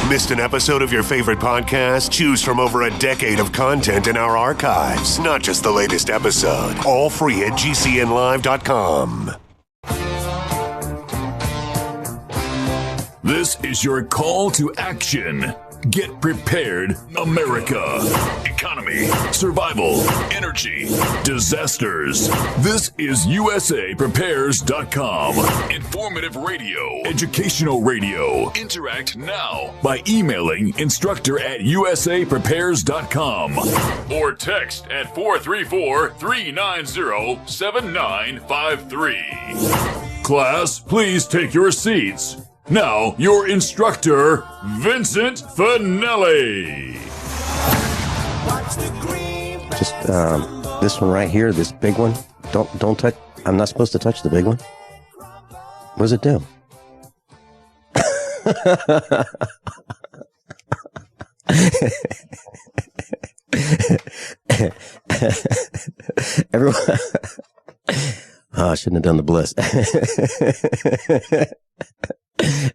Missed an episode of your favorite podcast? Choose from over a decade of content in our archives, not just the latest episode. All free at GCNlive.com. This is your call to action. Get prepared, America. Economy, survival, energy, disasters. This is USAPrepares.com. Informative radio, educational radio. Interact now by emailing instructor@USAPrepares.com or text at 434-390-7953. Class, please take your seats. Now, your instructor, Vincent Finelli. Just this one right here, this big one. Don't touch. I'm not supposed to touch the big one. What does it do? Everyone. Oh, I shouldn't have done the bliss.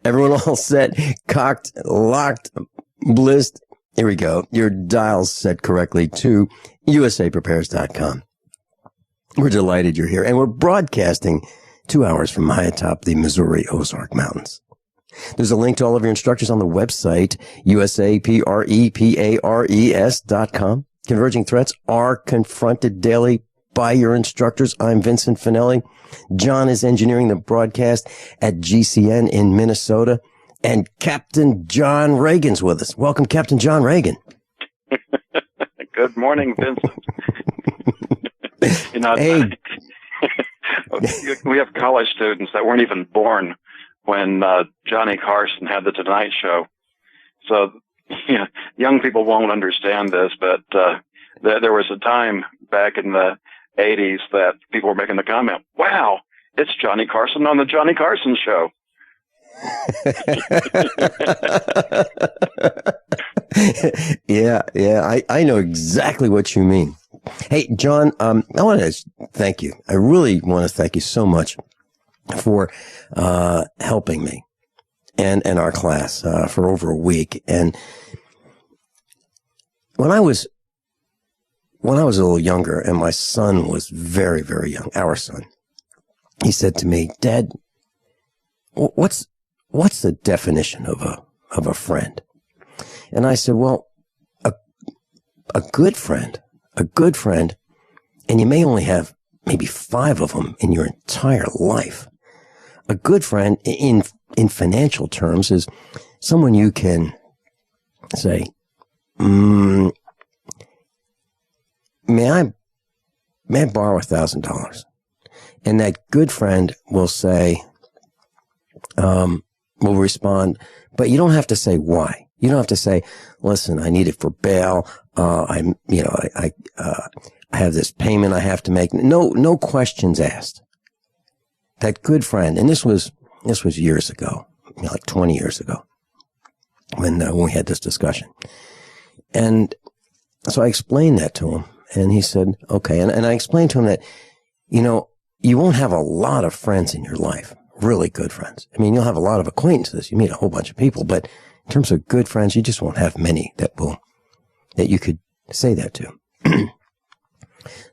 Everyone all set, cocked, locked, blissed. Here we go. Your dial's set correctly to USAPrepares.com. We're delighted you're here, and we're broadcasting 2 hours from high atop the Missouri Ozark Mountains. There's a link to all of your instructors on the website, USAPREPARES.com. Converging threats are confronted daily by your instructors. I'm Vincent Finelli. John is engineering the broadcast at GCN in Minnesota. And Captain John Regan's with us. Welcome, Captain John Regan. Good morning, Vincent. Hey. We have college students that weren't even born when Johnny Carson had the Tonight Show. So young people won't understand this, but there was a time back in the 80s that people were making the comment, wow, it's Johnny Carson on the Johnny Carson Show. Yeah, I know exactly what you mean. Hey, John, I want to thank you. I really want to thank you so much for helping me and our class for over a week. And when I was a little younger and my son was very, very young, our son, he said to me, Dad, what's the definition of a friend? And I said, well, a good friend, and you may only have maybe 5 of them in your entire life. A good friend in financial terms is someone you can say, May I borrow $1,000? And that good friend will say, will respond, but you don't have to say why. You don't have to say, listen, I need it for bail. I have this payment I have to make. No questions asked. That good friend, and this was years ago, like 20 years ago, when we had this discussion. And so I explained that to him. And he said, okay. And I explained to him that, you won't have a lot of friends in your life, really good friends. I mean, you'll have a lot of acquaintances. You meet a whole bunch of people, but in terms of good friends, you just won't have many that you could say that to.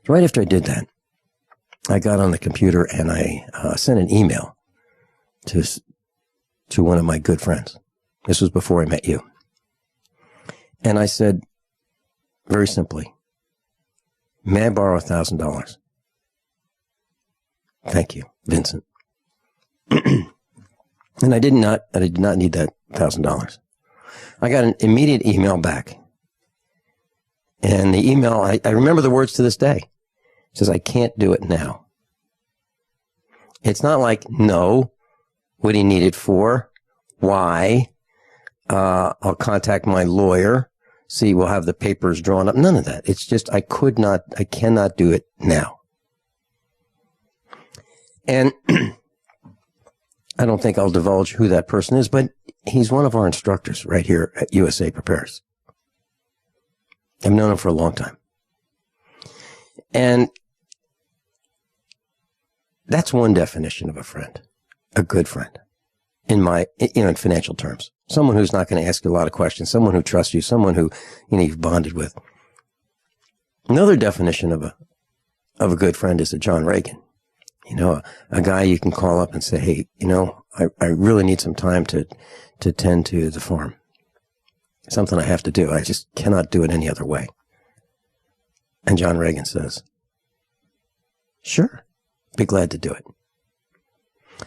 Right after I did that, I got on the computer and I sent an email to one of my good friends. This was before I met you. And I said, very simply, may I borrow $1,000? Thank you, Vincent. And I did not need that $1,000. I got an immediate email back. And the email, I remember the words to this day. It says, I can't do it now. It's not like, no, what do you need it for? Why? I'll contact my lawyer. See, we'll have the papers drawn up. None of that. It's just, I cannot do it now. And I don't think I'll divulge who that person is, but he's one of our instructors right here at USA Prepares. I've known him for a long time. And that's one definition of a friend, a good friend, in financial terms. someone who's not going to ask you a lot of questions, someone who trusts you, someone who, you've bonded with. Another definition of a good friend is a John Regan. A guy you can call up and say, hey, I really need some time to tend to the farm. Something I have to do. I just cannot do it any other way. And John Regan says, sure, be glad to do it.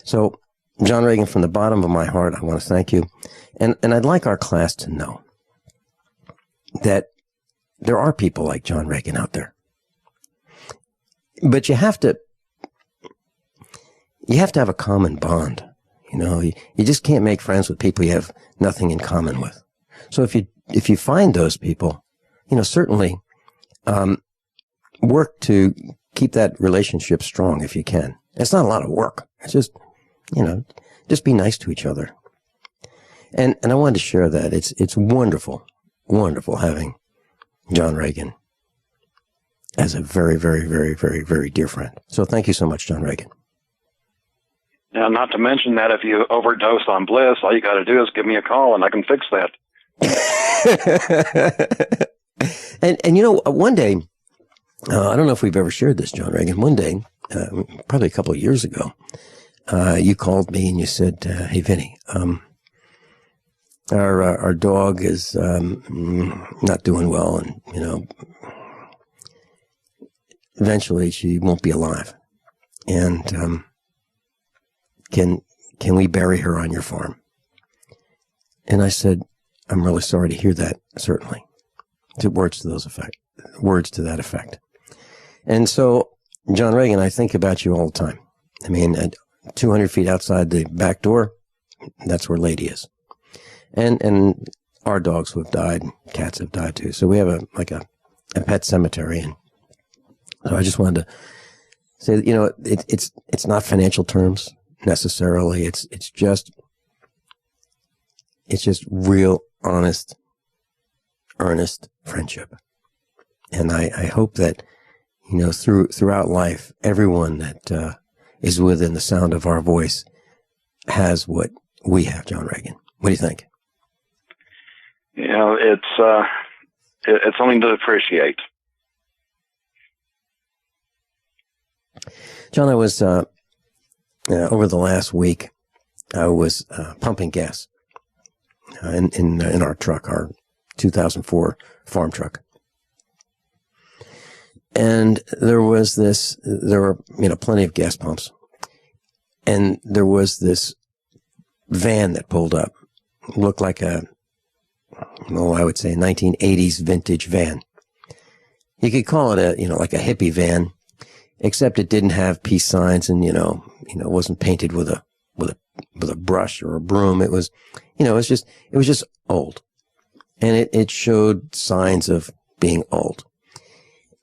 So, John Regan, from the bottom of my heart, I want to thank you. And I'd like our class to know that there are people like John Regan out there. But you have to have a common bond. You just can't make friends with people you have nothing in common with. So if you find those people, certainly work to keep that relationship strong if you can. It's not a lot of work. It's just, just be nice to each other. And I wanted to share that. It's wonderful, wonderful having John Regan as a very, very, very, very, very dear friend. So thank you so much, John Regan. Now, not to mention that if you overdose on bliss, all you got to do is give me a call and I can fix that. and one day, I don't know if we've ever shared this, John Regan. One day, probably a couple of years ago, you called me and you said, "Hey, Vinny, our dog is not doing well, and eventually she won't be alive. And can we bury her on your farm?" And I said, "I'm really sorry to hear that. Certainly." Words to that effect. And so, John Regan, I think about you all the time. I mean, at 200 feet outside the back door, that's where Lady is. And our dogs who have died, cats have died too. So we have a pet cemetery. And so I just wanted to say that, it's not financial terms necessarily. It's just real, honest, earnest friendship. And I hope that, throughout life, everyone that is within the sound of our voice has what we have, John Regan. What do you think? It's something to appreciate. John, I was, over the last week, I was pumping gas in our truck, our 2004 farm truck. And there were, plenty of gas pumps. And there was this van that pulled up. It looked like I would say a 1980s vintage van. You could call it like a hippie van, except it didn't have peace signs and, it wasn't painted with a brush or a broom. It was just old. And it showed signs of being old.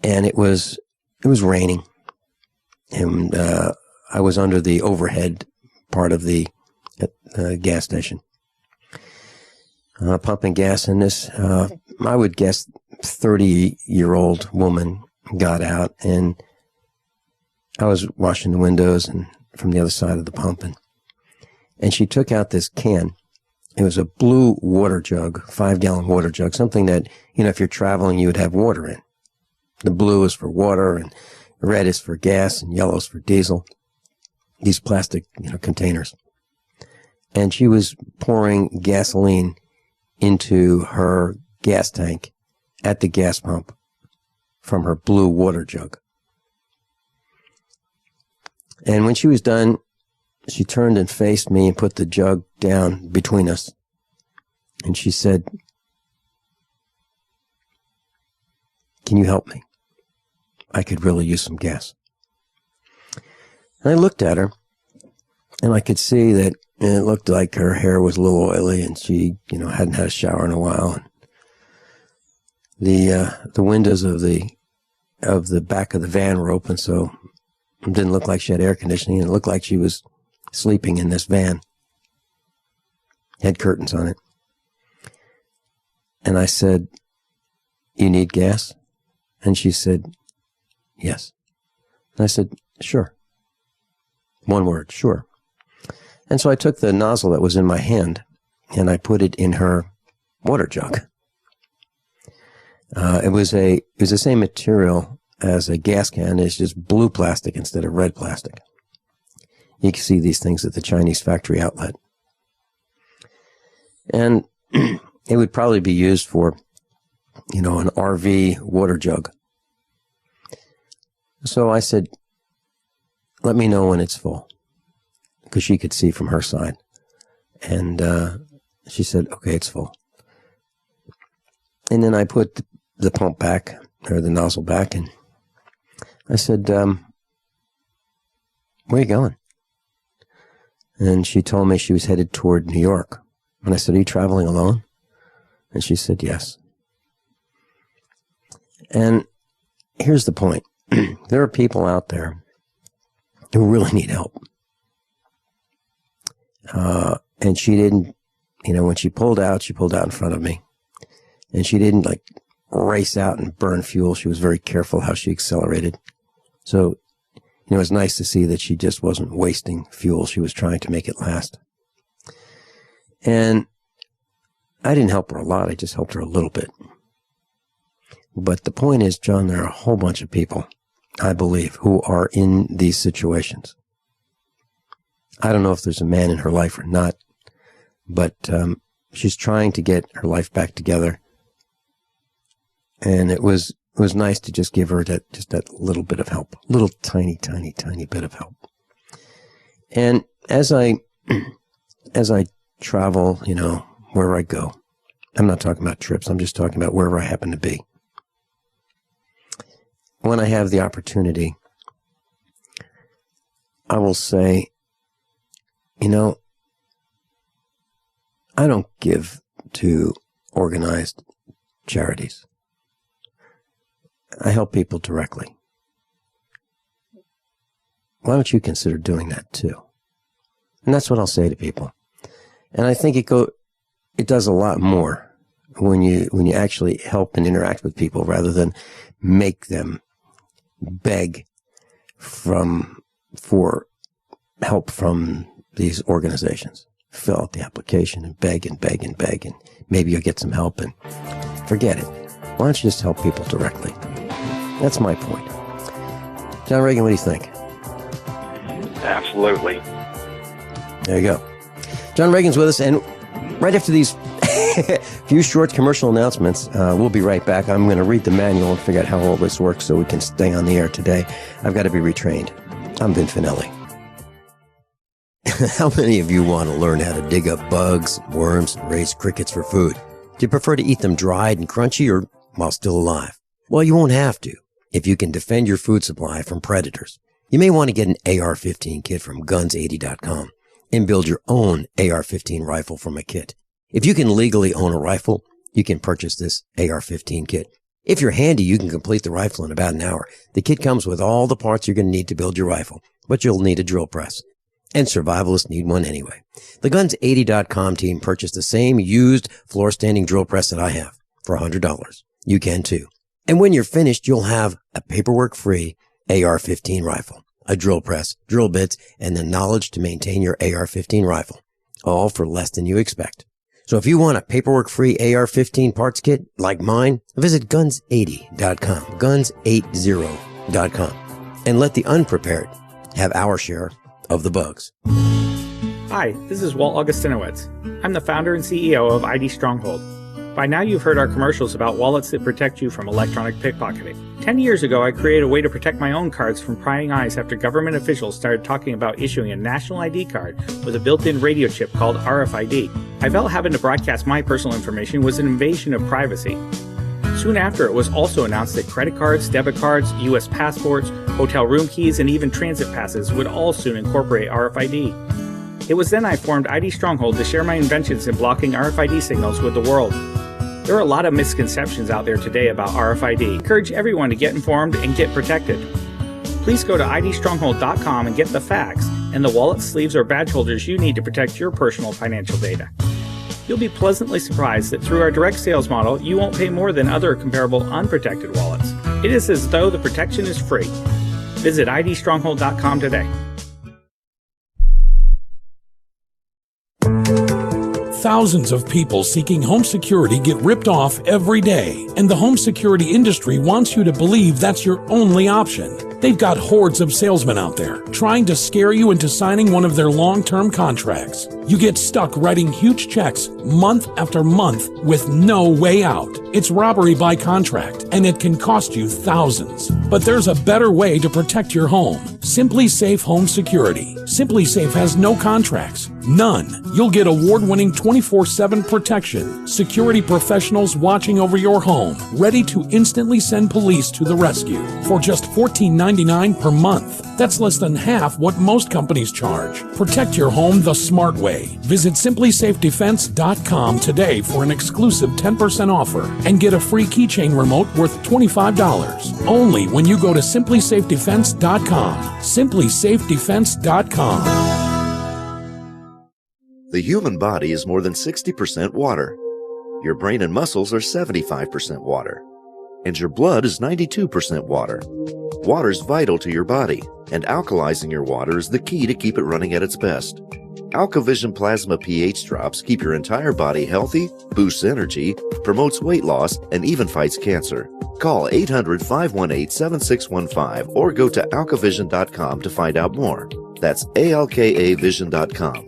And it was raining, and I was under the overhead part of the gas station, pumping gas in this. I would guess 30-year-old woman got out, and I was washing the windows and from the other side of the pump, and she took out this can. It was a blue water jug, 5-gallon water jug, something that if you're traveling you would have water in. The blue is for water, and red is for gas, and yellow is for diesel. These plastic, containers. And she was pouring gasoline into her gas tank at the gas pump from her blue water jug. And when she was done, she turned and faced me and put the jug down between us. And she said, "Can you help me? I could really use some gas." And I looked at her, and I could see that it looked like her hair was a little oily, and she, hadn't had a shower in a while. And the windows of the back of the van were open, so it didn't look like she had air conditioning. It looked like she was sleeping in this van. Had curtains on it. And I said, "You need gas?" And she said, "Yes." And I said, "Sure." One word, "sure." And so I took the nozzle that was in my hand, and I put it in her water jug. It was the same material as a gas can. It's just blue plastic instead of red plastic. You can see these things at the Chinese factory outlet. And it would probably be used for, an RV water jug. So I said, let me know when it's full, because she could see from her side. And she said, okay, it's full. And then I put the pump back, or the nozzle back, and I said, where are you going? And she told me she was headed toward New York. And I said, are you traveling alone? And she said, yes. And here's the point. There are people out there who really need help. And she didn't, when she pulled out in front of me. And she didn't race out and burn fuel. She was very careful how she accelerated. So, it was nice to see that she just wasn't wasting fuel. She was trying to make it last. And I didn't help her a lot. I just helped her a little bit. But the point is, John, there are a whole bunch of people, I believe, who are in these situations. I don't know if there's a man in her life or not, but she's trying to get her life back together. And it was nice to just give her that little bit of help, little tiny bit of help. And as I travel, wherever I go, I'm not talking about trips. I'm just talking about wherever I happen to be. When I have the opportunity, I will say, I don't give to organized charities. I help people directly. Why don't you consider doing that too? And that's what I'll say to people. And I think it does a lot more when you actually help and interact with people rather than make them beg for help from these organizations. Fill out the application and beg and beg and beg, and maybe you'll get some help, and forget it. Why don't you just help people directly? That's my point. John Regan, what do you think? Absolutely. There you go. John Regan's with us, and right after these few short commercial announcements, we'll be right back. I'm going to read the manual and figure out how all this works so we can stay on the air today. I've got to be retrained. I'm Vincent Finelli. How many of you want to learn how to dig up bugs, worms, and raise crickets for food? Do you prefer to eat them dried and crunchy or while still alive? Well, you won't have to if you can defend your food supply from predators. You may want to get an AR-15 kit from guns80.com and build your own AR-15 rifle from a kit. If you can legally own a rifle, you can purchase this AR-15 kit. If you're handy, you can complete the rifle in about an hour. The kit comes with all the parts you're going to need to build your rifle, but you'll need a drill press. And survivalists need one anyway. The Guns80.com team purchased the same used floor-standing drill press that I have for $100. You can too. And when you're finished, you'll have a paperwork-free AR-15 rifle, a drill press, drill bits, and the knowledge to maintain your AR-15 rifle, all for less than you expect. So if you want a paperwork-free AR-15 parts kit like mine, visit Guns80.com, Guns80.com, and let the unprepared have our share of the bugs. Hi, this is Walt Augustinowicz. I'm the founder and CEO of ID Stronghold. By now you've heard our commercials about wallets that protect you from electronic pickpocketing. 10 years ago, I created a way to protect my own cards from prying eyes after government officials started talking about issuing a national ID card with a built-in radio chip called RFID. I felt having to broadcast my personal information was an invasion of privacy. Soon after, it was also announced that credit cards, debit cards, U.S. passports, hotel room keys, and even transit passes would all soon incorporate RFID. It was then I formed ID Stronghold to share my inventions in blocking RFID signals with the world. There are a lot of misconceptions out there today about RFID. I encourage everyone to get informed and get protected. Please go to idstronghold.com and get the facts and the wallet, sleeves, or badge holders you need to protect your personal financial data. You'll be pleasantly surprised that through our direct sales model, you won't pay more than other comparable unprotected wallets. It is as though the protection is free. Visit idstronghold.com today. Thousands of people seeking home security get ripped off every day, and the home security industry wants you to believe that's your only option. They've got hordes of salesmen out there trying to scare you into signing one of their long-term contracts. You get stuck writing huge checks month after month with no way out. It's robbery by contract, and it can cost you thousands. But there's a better way to protect your home. Simply Safe Home Security. Simply Safe has no contracts. None. You'll get award-winning 24/7 protection. Security professionals watching over your home, ready to instantly send police to the rescue for just $14.99 per month. That's less than half what most companies charge. Protect your home the smart way. Visit simplysafedefense.com today for an exclusive 10% offer and get a free keychain remote worth $25. Only when you go to simplysafedefense.com. simplysafedefense.com. The human body is more than 60% water. Your brain and muscles are 75% water. And your blood is 92% water. Water is vital to your body, and alkalizing your water is the key to keep it running at its best. AlkaVision Plasma pH drops keep your entire body healthy, boosts energy, promotes weight loss, and even fights cancer. Call 800-518-7615 or go to alkavision.com to find out more. That's ALKAvision.com.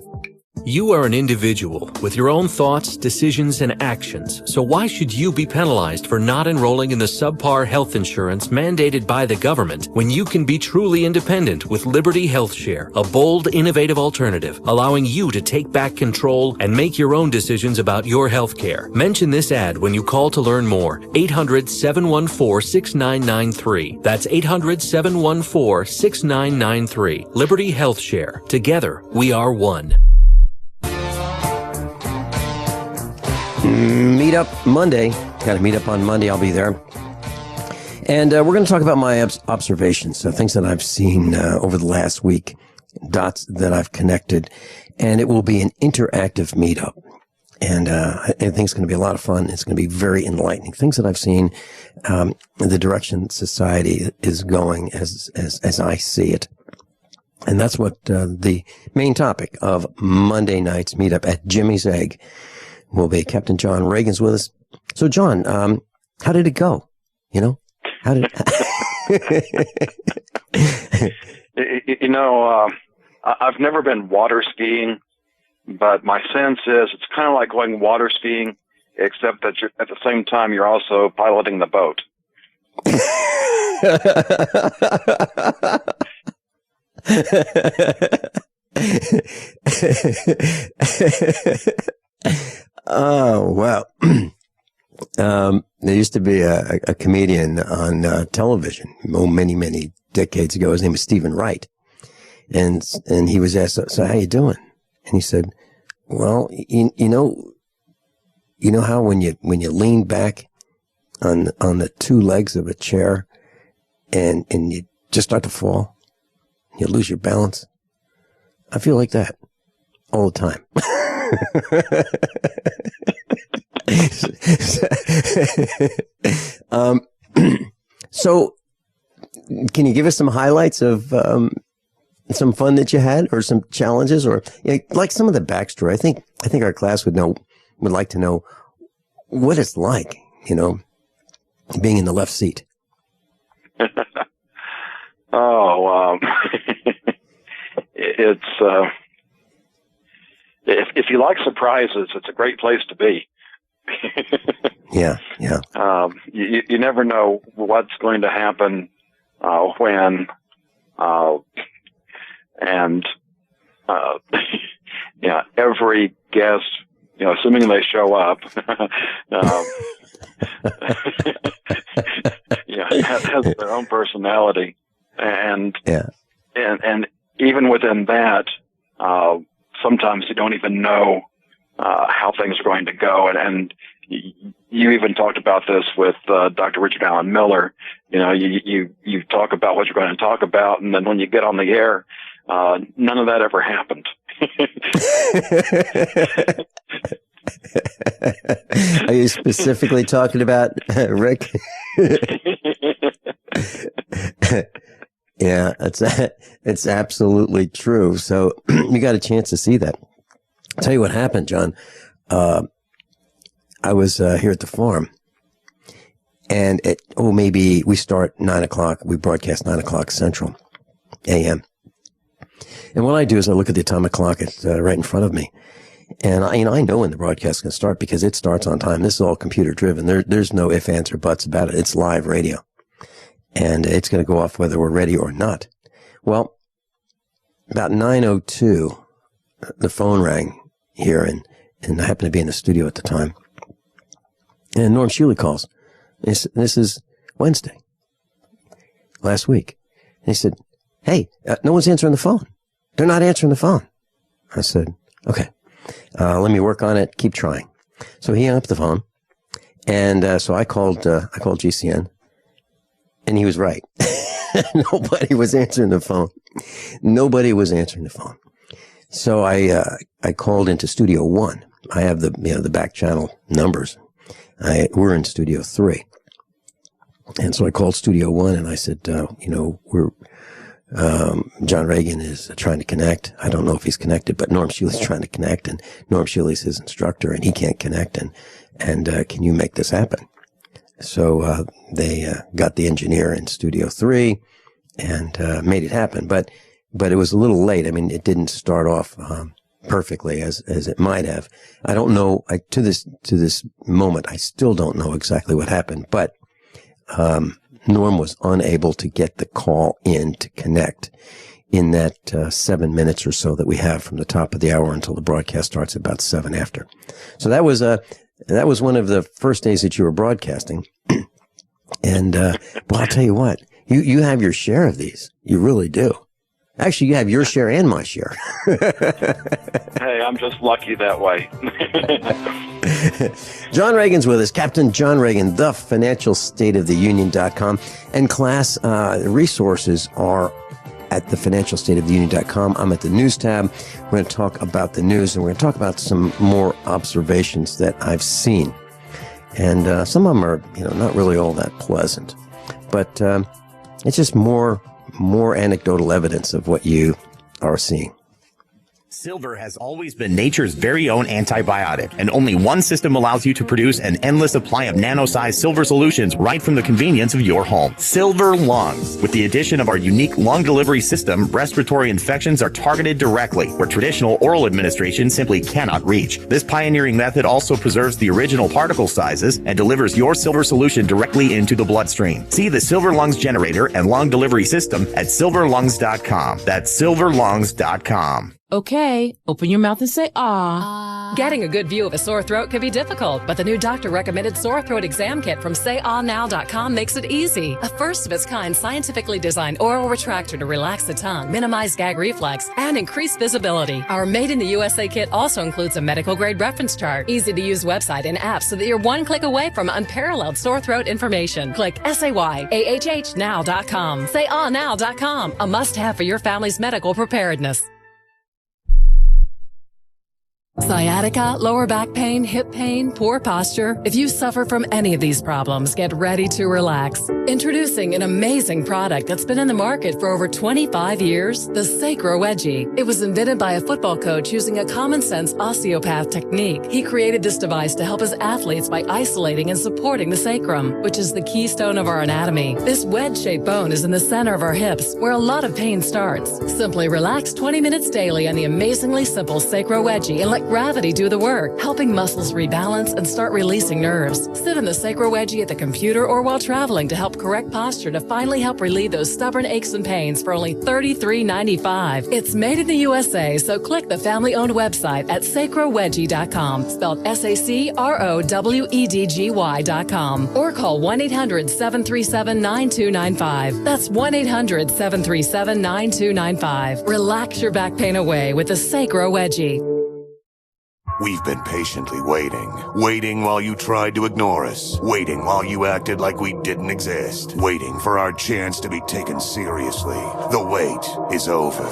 You are an individual with your own thoughts, decisions, and actions, so why should you be penalized for not enrolling in the subpar health insurance mandated by the government when you can be truly independent with Liberty Health Share, a bold, innovative alternative, allowing you to take back control and make your own decisions about your health care? Mention this ad when you call to learn more. 800-714-6993. That's 800-714-6993. Liberty Health Share. Together, we are one. Meet up Monday. Got to meet up on Monday. I'll be there. And we're going to talk about my observations, so things that I've seen over the last week, dots that I've connected. And it will be an interactive meetup. And I think it's going to be a lot of fun. It's going to be very enlightening. Things that I've seen, the direction society is going as I see it. And that's what the main topic of Monday night's meetup at Jimmy's Egg will be. Captain John Regan's with us. So, John, how did it go? You know, how did I've never been water skiing, but my sense is it's kind of like going water skiing, except that at the same time you're also piloting the boat. Oh, wow. There used to be a comedian on television many decades ago. His name was Stephen Wright. And he was asked, so how you doing? And he said, well, you know how when you lean back on the two legs of a chair and you just start to fall, you lose your balance? I feel like that all the time. So can you give us some highlights of some fun that you had, or some challenges, or like some of the backstory? I think our class would like to know what it's like, being in the left seat. It's if you like surprises, it's a great place to be. Yeah. You never know what's going to happen when, and every guest, assuming they show up, has their own personality, and even within that, sometimes you don't even know how things are going to go, and you even talked about this with Dr. Richard Allen Miller. You talk about what you're going to talk about, and then when you get on the air, none of that ever happened. Are you specifically talking about Rick? Yeah, it's absolutely true. So you got a chance to see that. I'll tell you what happened, John. I was here at the farm, and maybe we start 9 o'clock. We broadcast 9 o'clock Central a.m. And what I do is I look at the atomic clock. It's right in front of me. And I know when the broadcast can start because it starts on time. This is all computer driven. There's no ifs, ands, or buts about it. It's live radio. And it's going to go off whether we're ready or not. Well, about 9:02, the phone rang here, and I happened to be in the studio at the time. And Norm Shealy calls. This is Wednesday, last week. And he said, hey, no one's answering the phone. They're not answering the phone. I said, okay, let me work on it. Keep trying. So he hung up the phone. And so I called GCN, and he was right. Nobody was answering the phone. Nobody was answering the phone. So I called into Studio 1. I have the back channel numbers. We're in Studio 3. And so I called Studio 1 and I said, John Regan is trying to connect. I don't know if he's connected, but Norm Shealy's trying to connect, and Norm Shealy's his instructor, and he can't connect, and can you make this happen? So they got the engineer in Studio 3 and made it happen, but it was a little late. I mean, it didn't start off perfectly as it might have. I don't know. To this moment, I still don't know exactly what happened, but Norm was unable to get the call in to connect in that 7 minutes or so that we have from the top of the hour until the broadcast starts about 7 after. So that was one of the first days that you were broadcasting. And well, I'll tell you what, you have your share of these. You really do. Actually, you have your share and my share. Hey, I'm just lucky that way. John Regan's with us, Captain John Regan, thefinancialstateoftheunion.com. And class resources are at thefinancialstateoftheunion.com. I'm at the news tab. We're going to talk about the news, and we're going to talk about some more observations that I've seen. And some of them are, not really all that pleasant. But it's just more anecdotal evidence of what you are seeing. Silver has always been nature's very own antibiotic, and only one system allows you to produce an endless supply of nano-sized silver solutions right from the convenience of your home. Silver Lungs. With the addition of our unique lung delivery system, respiratory infections are targeted directly, where traditional oral administration simply cannot reach. This pioneering method also preserves the original particle sizes and delivers your silver solution directly into the bloodstream. See the Silver Lungs generator and lung delivery system at silverlungs.com. That's silverlungs.com. Okay, open your mouth and say ah. Getting a good view of a sore throat can be difficult, but the new doctor-recommended sore throat exam kit from sayahnow.com makes it easy. A first-of-its-kind scientifically designed oral retractor to relax the tongue, minimize gag reflex, and increase visibility. Our Made in the USA kit also includes a medical-grade reference chart, easy-to-use website and app so that you're one click away from unparalleled sore throat information. Click sayahnow.com. Sayahnow.com, a must-have for your family's medical preparedness. Sciatica, lower back pain, hip pain, poor posture. If you suffer from any of these problems, get ready to relax. Introducing an amazing product that's been in the market for over 25 years, the Sacro Wedgie. It was invented by a football coach using a common-sense osteopath technique. He created this device to help his athletes by isolating and supporting the sacrum, which is the keystone of our anatomy. This wedge-shaped bone is in the center of our hips, where a lot of pain starts. Simply relax 20 minutes daily on the amazingly simple Sacro Wedgie and let gravity do the work, helping muscles rebalance and start releasing nerves. Sit in the Sacro Wedgie at the computer or while traveling to help correct posture to finally help relieve those stubborn aches and pains for only $33.95. It's made in the USA, so click the family-owned website at sacrowedgie.com, spelled SACROWEDGY.com, or call 1-800-737-9295. That's 1-800-737-9295. Relax your back pain away with the Sacro Wedgie. We've been patiently waiting while you tried to ignore us, waiting while you acted like we didn't exist, waiting for our chance to be taken seriously. The wait is over.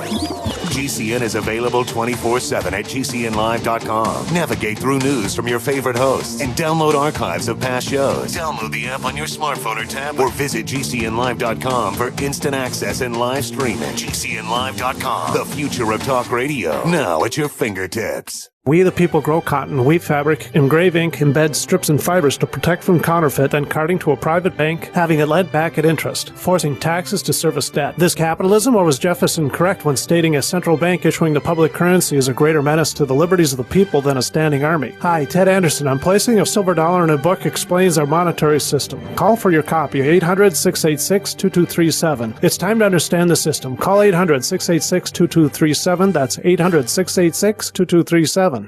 GCN is available 24/7 at GCNlive.com. Navigate through news from your favorite hosts and download archives of past shows. Download the app on your smartphone or tablet, or visit GCNlive.com for instant access and live streaming. GCNlive.com, the future of talk radio, now at your fingertips. We the people grow cotton, weave fabric, engrave ink, embed strips and fibers to protect from counterfeit and carting to a private bank, having it lent back at interest, forcing taxes to service debt. This capitalism, or was Jefferson correct when stating a central bank issuing the public currency is a greater menace to the liberties of the people than a standing army? Hi, Ted Anderson. I'm placing a silver dollar in a book explains our monetary system. Call for your copy, 800-686-2237. It's time to understand the system. Call 800-686-2237. That's 800-686-2237.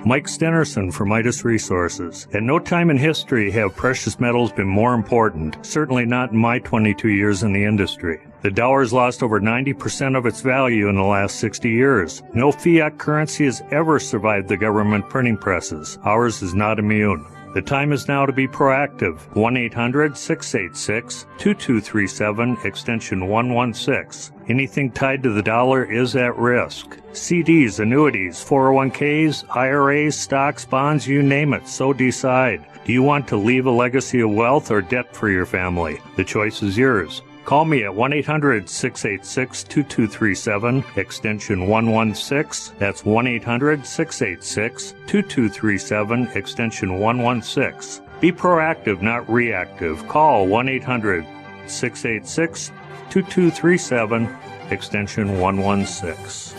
Mike Stenerson from Midas Resources. At no time in history have precious metals been more important, certainly not in my 22 years in the industry. The dollar's lost over 90% of its value in the last 60 years. No fiat currency has ever survived the government printing presses. Ours is not immune. The time is now to be proactive. 1-800-686-2237, extension 116. Anything tied to the dollar is at risk. CDs, annuities, 401ks, IRAs, stocks, bonds, you name it, so decide. Do you want to leave a legacy of wealth or debt for your family? The choice is yours. Call me at 1-800-686-2237, extension 116. That's 1-800-686-2237, extension 116. Be proactive, not reactive. Call 1-800-686-2237, extension 116.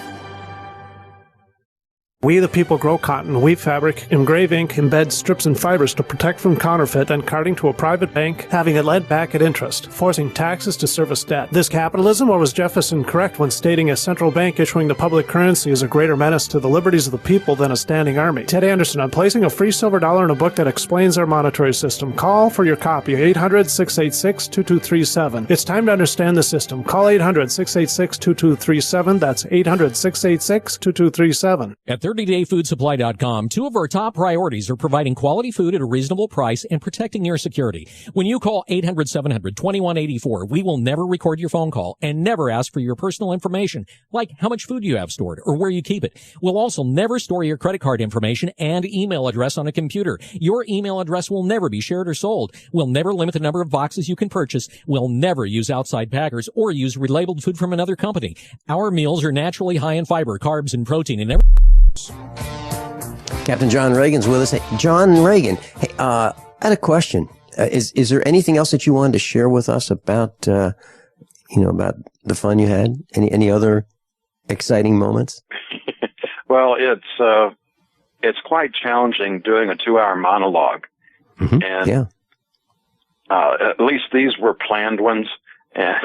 We the people grow cotton, weave fabric, engrave ink, embed strips and fibers to protect from counterfeit and carting to a private bank, having it lent back at interest, forcing taxes to service debt. This capitalism, or was Jefferson correct when stating a central bank issuing the public currency is a greater menace to the liberties of the people than a standing army? Ted Anderson, I'm placing a free silver dollar in a book that explains our monetary system. Call for your copy, 800-686-2237. It's time to understand the system. Call 800-686-2237. That's 800-686-2237. At 30dayfoodsupply.com, two of our top priorities are providing quality food at a reasonable price and protecting your security. When you call 800-700-2184, we will never record your phone call and never ask for your personal information, like how much food you have stored or where you keep it. We'll also never store your credit card information and email address on a computer. Your email address will never be shared or sold. We'll never limit the number of boxes you can purchase. We'll never use outside packers or use relabeled food from another company. Our meals are naturally high in fiber, carbs, and protein, and Captain John Reagan's with us. Hey, John Regan, hey, I had a question. Is there anything else that you wanted to share with us about, about the fun you had? Any other exciting moments? Well, it's quite challenging doing a 2-hour monologue, and at least these were planned ones. And,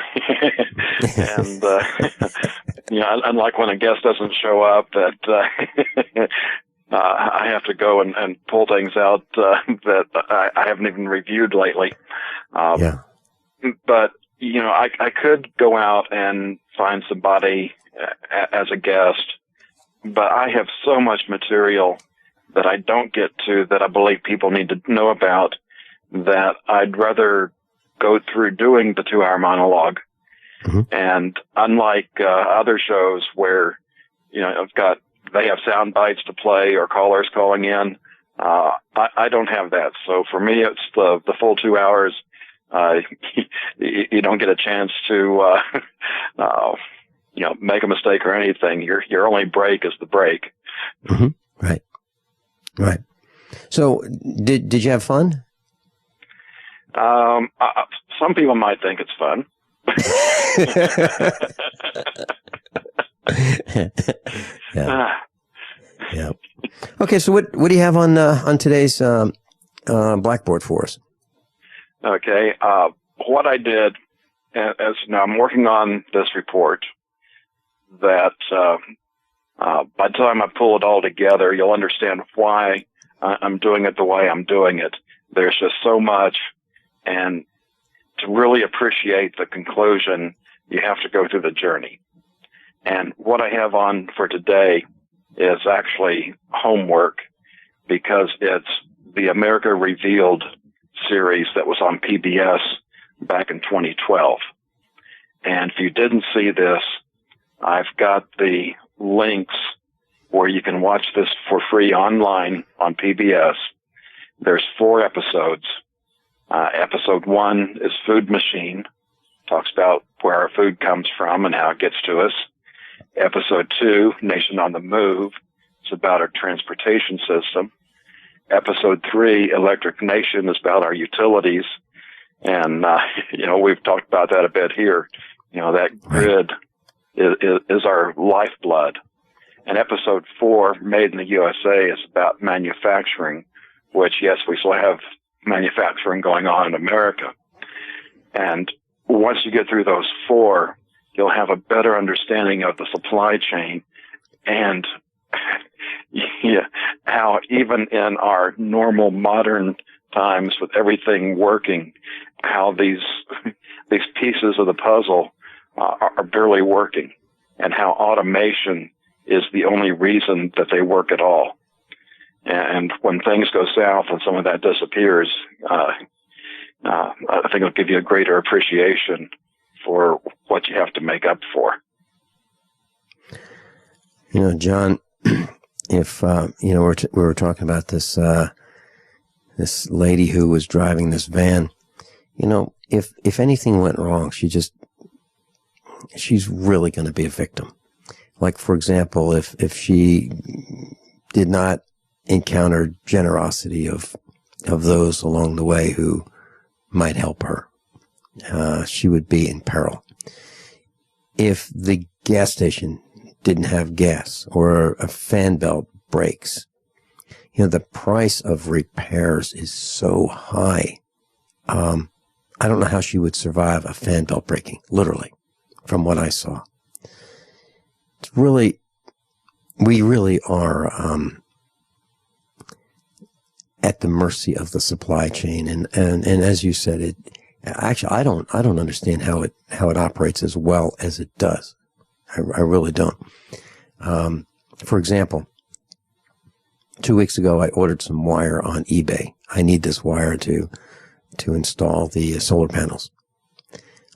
unlike when a guest doesn't show up, that I have to go and pull things out that I haven't even reviewed lately. But I could go out and find somebody as a guest, but I have so much material that I don't get to that I believe people need to know about, that I'd rather go through doing the 2-hour monologue. And unlike other shows where, they have sound bites to play or callers calling in, I don't have that. So for me, it's the full 2 hours. You don't get a chance to, make a mistake or anything. Your only break is the break. Right. So did you have fun? Some people might think it's fun. Yeah. Okay, so what do you have on today's blackboard for us? Okay, what I did, as now I'm working on this report, that by the time I pull it all together, you'll understand why I'm doing it the way I'm doing it. There's just so much. And to really appreciate the conclusion, you have to go through the journey. And what I have on for today is actually homework, because it's the America Revealed series that was on PBS back in 2012. And if you didn't see this, I've got the links where you can watch this for free online on PBS. There's 4 episodes. Episode 1 is Food Machine, talks about where our food comes from and how it gets to us. Episode 2, Nation on the Move, it's about our transportation system. Episode 3, Electric Nation, is about our utilities. And, we've talked about that a bit here. That grid is our lifeblood. And episode 4, Made in the USA, is about manufacturing, which, yes, we still have manufacturing going on in America. And once you get through those 4, you'll have a better understanding of the supply chain and how even in our normal modern times with everything working, how these pieces of the puzzle are barely working, and how automation is the only reason that they work at all. And when things go south and some of that disappears, I think it'll give you a greater appreciation for what you have to make up for. John, if we were talking about this this lady who was driving this van, if anything went wrong, she's really going to be a victim. Like, for example, if she did not encounter generosity of those along the way who might help her, she would be in peril. If the gas station didn't have gas or a fan belt breaks, the price of repairs is so high. I don't know how she would survive a fan belt breaking, literally, from what I saw. It's really, we really are at the mercy of the supply chain, and as you said, I don't understand how it operates as well as it does. I really don't. For example, 2 weeks ago, I ordered some wire on eBay. I need this wire to install the solar panels.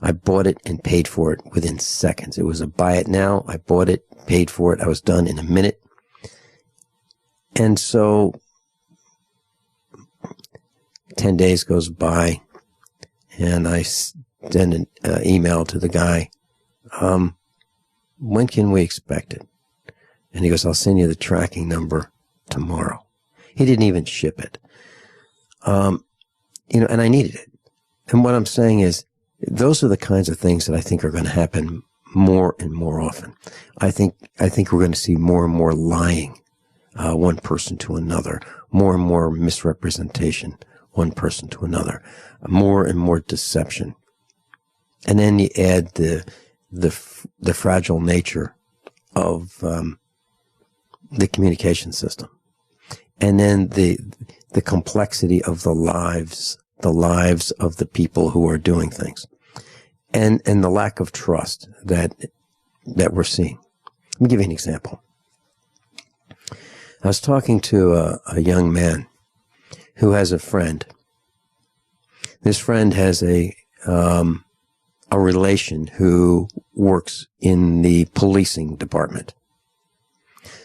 I bought it and paid for it within seconds. It was a buy it now. I bought it, paid for it. I was done in a minute. And so 10 days goes by, and I send an email to the guy. When can we expect it? And he goes, I'll send you the tracking number tomorrow. He didn't even ship it. And I needed it. And what I'm saying is, those are the kinds of things that I think are going to happen more and more often. I think we're going to see more and more lying, one person to another, more and more misrepresentation, one person to another, more and more deception. And then you add the fragile nature of the communication system, and then the complexity of the lives of the people who are doing things, and the lack of trust that we're seeing. Let me give you an example. I was talking to a young man who has a friend. This friend has a relation who works in the policing department.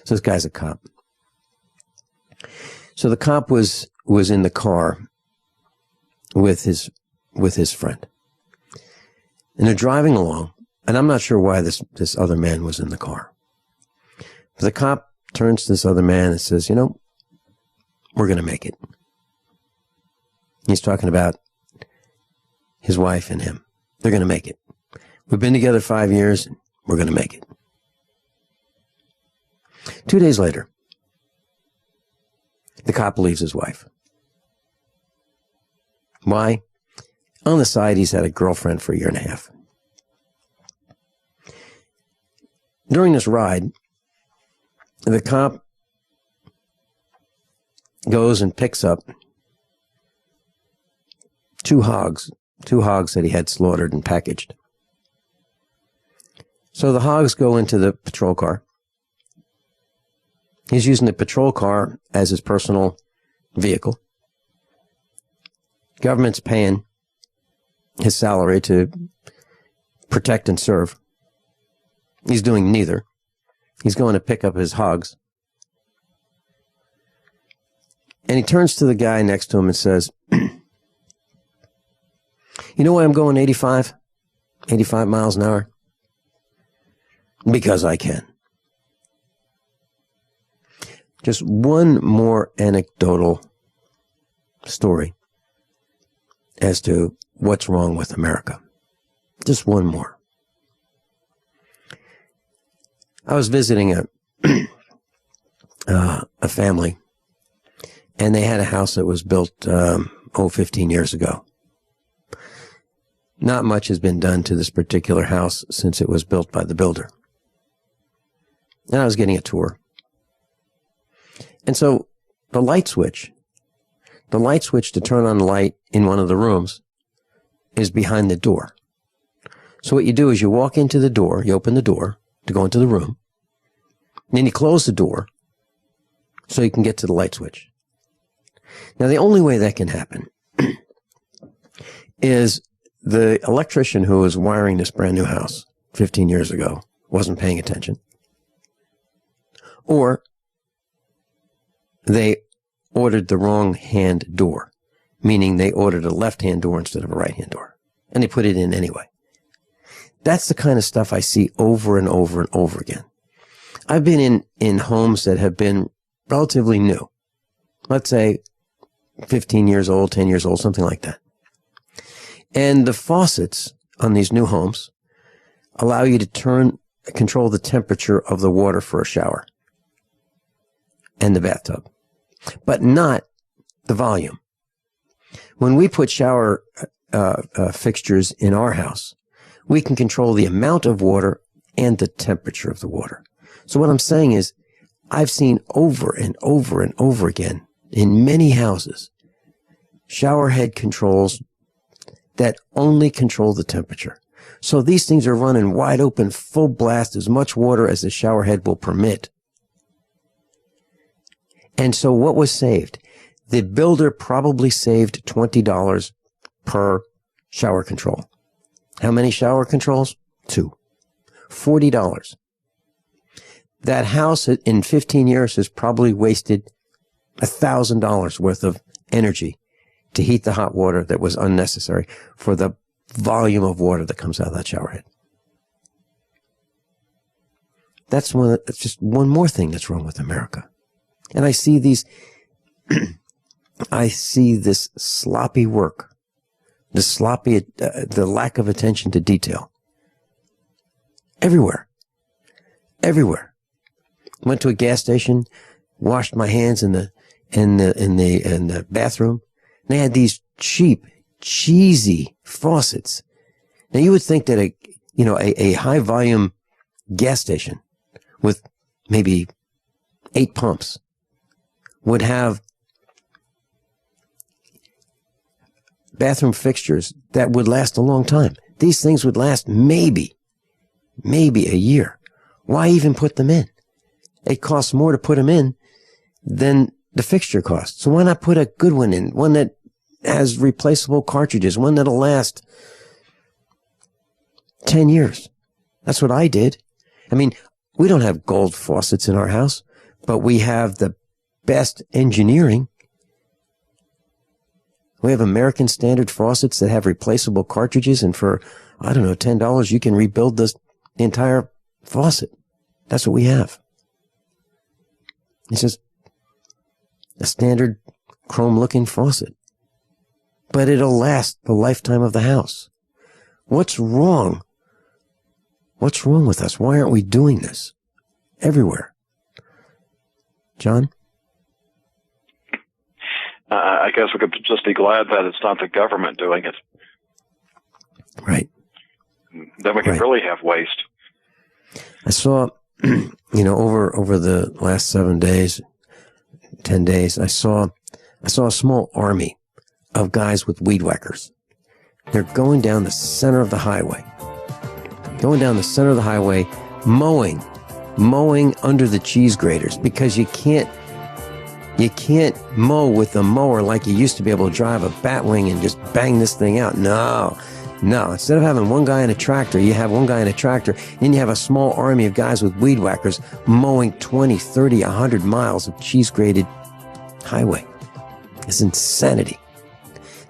So this guy's a cop. So the cop was in the car with his friend. And they're driving along, and I'm not sure why this other man was in the car. But the cop turns to this other man and says, we're going to make it. He's talking about his wife and him. They're going to make it. We've been together 5 years, and we're going to make it. 2 days later, the cop leaves his wife. Why? On the side, he's had a girlfriend for a year and a half. During this ride, the cop goes and picks up two hogs that he had slaughtered and packaged. So the hogs go into the patrol car. He's using the patrol car as his personal vehicle. Government's paying his salary to protect and serve. He's doing neither. He's going to pick up his hogs. And he turns to the guy next to him and says, you know why I'm going 85 miles an hour? Because I can. Just one more anecdotal story as to what's wrong with America. Just one more. I was visiting a family, and they had a house that was built 15 years ago. Not much has been done to this particular house since it was built by the builder. And I was getting a tour. And so the light switch to turn on the light in one of the rooms is behind the door. So what you do is you walk into the door, you open the door to go into the room, and then you close the door so you can get to the light switch. Now, the only way that can happen is the electrician who was wiring this brand new house 15 years ago wasn't paying attention, or they ordered the wrong hand door, meaning they ordered a left-hand door instead of a right-hand door, and they put it in anyway. That's the kind of stuff I see over and over and over again. I've been in homes that have been relatively new. Let's say 15 years old, 10 years old, something like that. And the faucets on these new homes allow you to control the temperature of the water for a shower and the bathtub, but not the volume. When we put shower fixtures in our house, we can control the amount of water and the temperature of the water. So what I'm saying is, I've seen over and over and over again in many houses, shower head controls that only control the temperature. So these things are running wide open, full blast, as much water as the shower head will permit. And so what was saved? The builder probably saved $20 per shower control. How many shower controls? 2. $40. That house in 15 years has probably wasted $1,000 worth of energy to heat the hot water that was unnecessary for the volume of water that comes out of that shower head. That's just one more thing that's wrong with America. And I see this sloppy work, the lack of attention to detail. Everywhere. Went to a gas station, washed my hands in the bathroom. They had these cheap, cheesy faucets. Now you would think that a high volume gas station with maybe 8 pumps would have bathroom fixtures that would last a long time. These things would last maybe a year. Why even put them in? It costs more to put them in than the fixture costs. So why not put a good one in, one that has replaceable cartridges, one that'll last 10 years. That's what I did. I mean, we don't have gold faucets in our house, but we have the best engineering. We have American standard faucets that have replaceable cartridges, and for, $10, you can rebuild the entire faucet. That's what we have. It's just a standard chrome-looking faucet. But it'll last the lifetime of the house. What's wrong? What's wrong with us? Why aren't we doing this everywhere? John? I guess we could just be glad that it's not the government doing it. Right. Then we can really have waste. I saw, over the last 7 days, 10 days, I saw a small army of guys with weed whackers. They're going down the center of the highway. Mowing under the cheese graters, because you can't mow with a mower like you used to be able to drive a Batwing and just bang this thing out. No. Instead of having one guy in a tractor, you have one guy in a tractor, then you have a small army of guys with weed whackers mowing 20, 30, 100 miles of cheese-grated highway. It's insanity.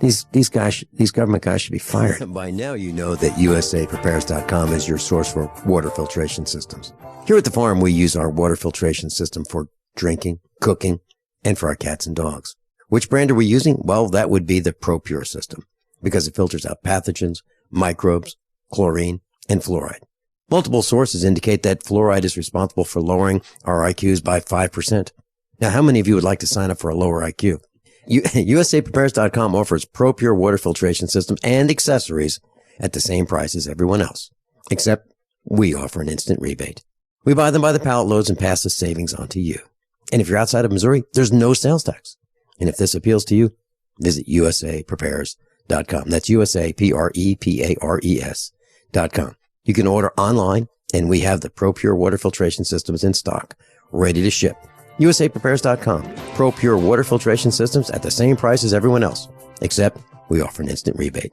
These government guys should be fired. By now you know that USAPrepares.com is your source for water filtration systems. Here at the farm, we use our water filtration system for drinking, cooking, and for our cats and dogs. Which brand are we using? Well, that would be the ProPure system because it filters out pathogens, microbes, chlorine, and fluoride. Multiple sources indicate that fluoride is responsible for lowering our IQs by 5%. Now, how many of you would like to sign up for a lower IQ? USAPrepares.com offers ProPure water filtration systems and accessories at the same price as everyone else, except we offer an instant rebate. We buy them by the pallet loads and pass the savings on to you. And if you're outside of Missouri, there's no sales tax. And if this appeals to you, visit USAPrepares.com. That's USAPrepares.com. You can order online, and we have the ProPure water filtration systems in stock, ready to ship. USAPrepares.com. ProPure water filtration systems at the same price as everyone else, except we offer an instant rebate.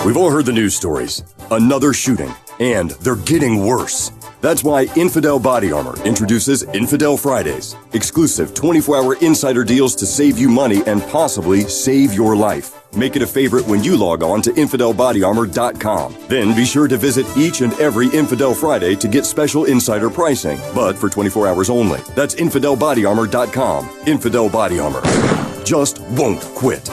We've all heard the news stories. Another shooting, and they're getting worse. That's why Infidel Body Armor introduces Infidel Fridays, exclusive 24-hour insider deals to save you money and possibly save your life. Make it a favorite when you log on to InfidelBodyArmor.com. Then be sure to visit each and every Infidel Friday to get special insider pricing, but for 24 hours only. That's InfidelBodyArmor.com. Infidel Body Armor. Just won't quit.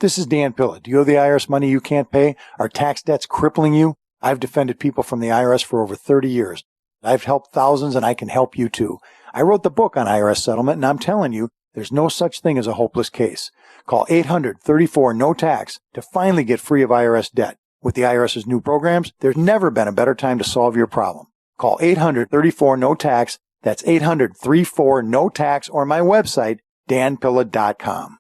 This is Dan Pilla. Do you owe the IRS money you can't pay? Are tax debts crippling you? I've defended people from the IRS for over 30 years. I've helped thousands, and I can help you too. I wrote the book on IRS settlement, and I'm telling you, there's no such thing as a hopeless case. Call 800-34-NO-TAX to finally get free of IRS debt. With the IRS's new programs, there's never been a better time to solve your problem. Call 800-34-NO-TAX. That's 800-34-NO-TAX, or my website, danpilla.com.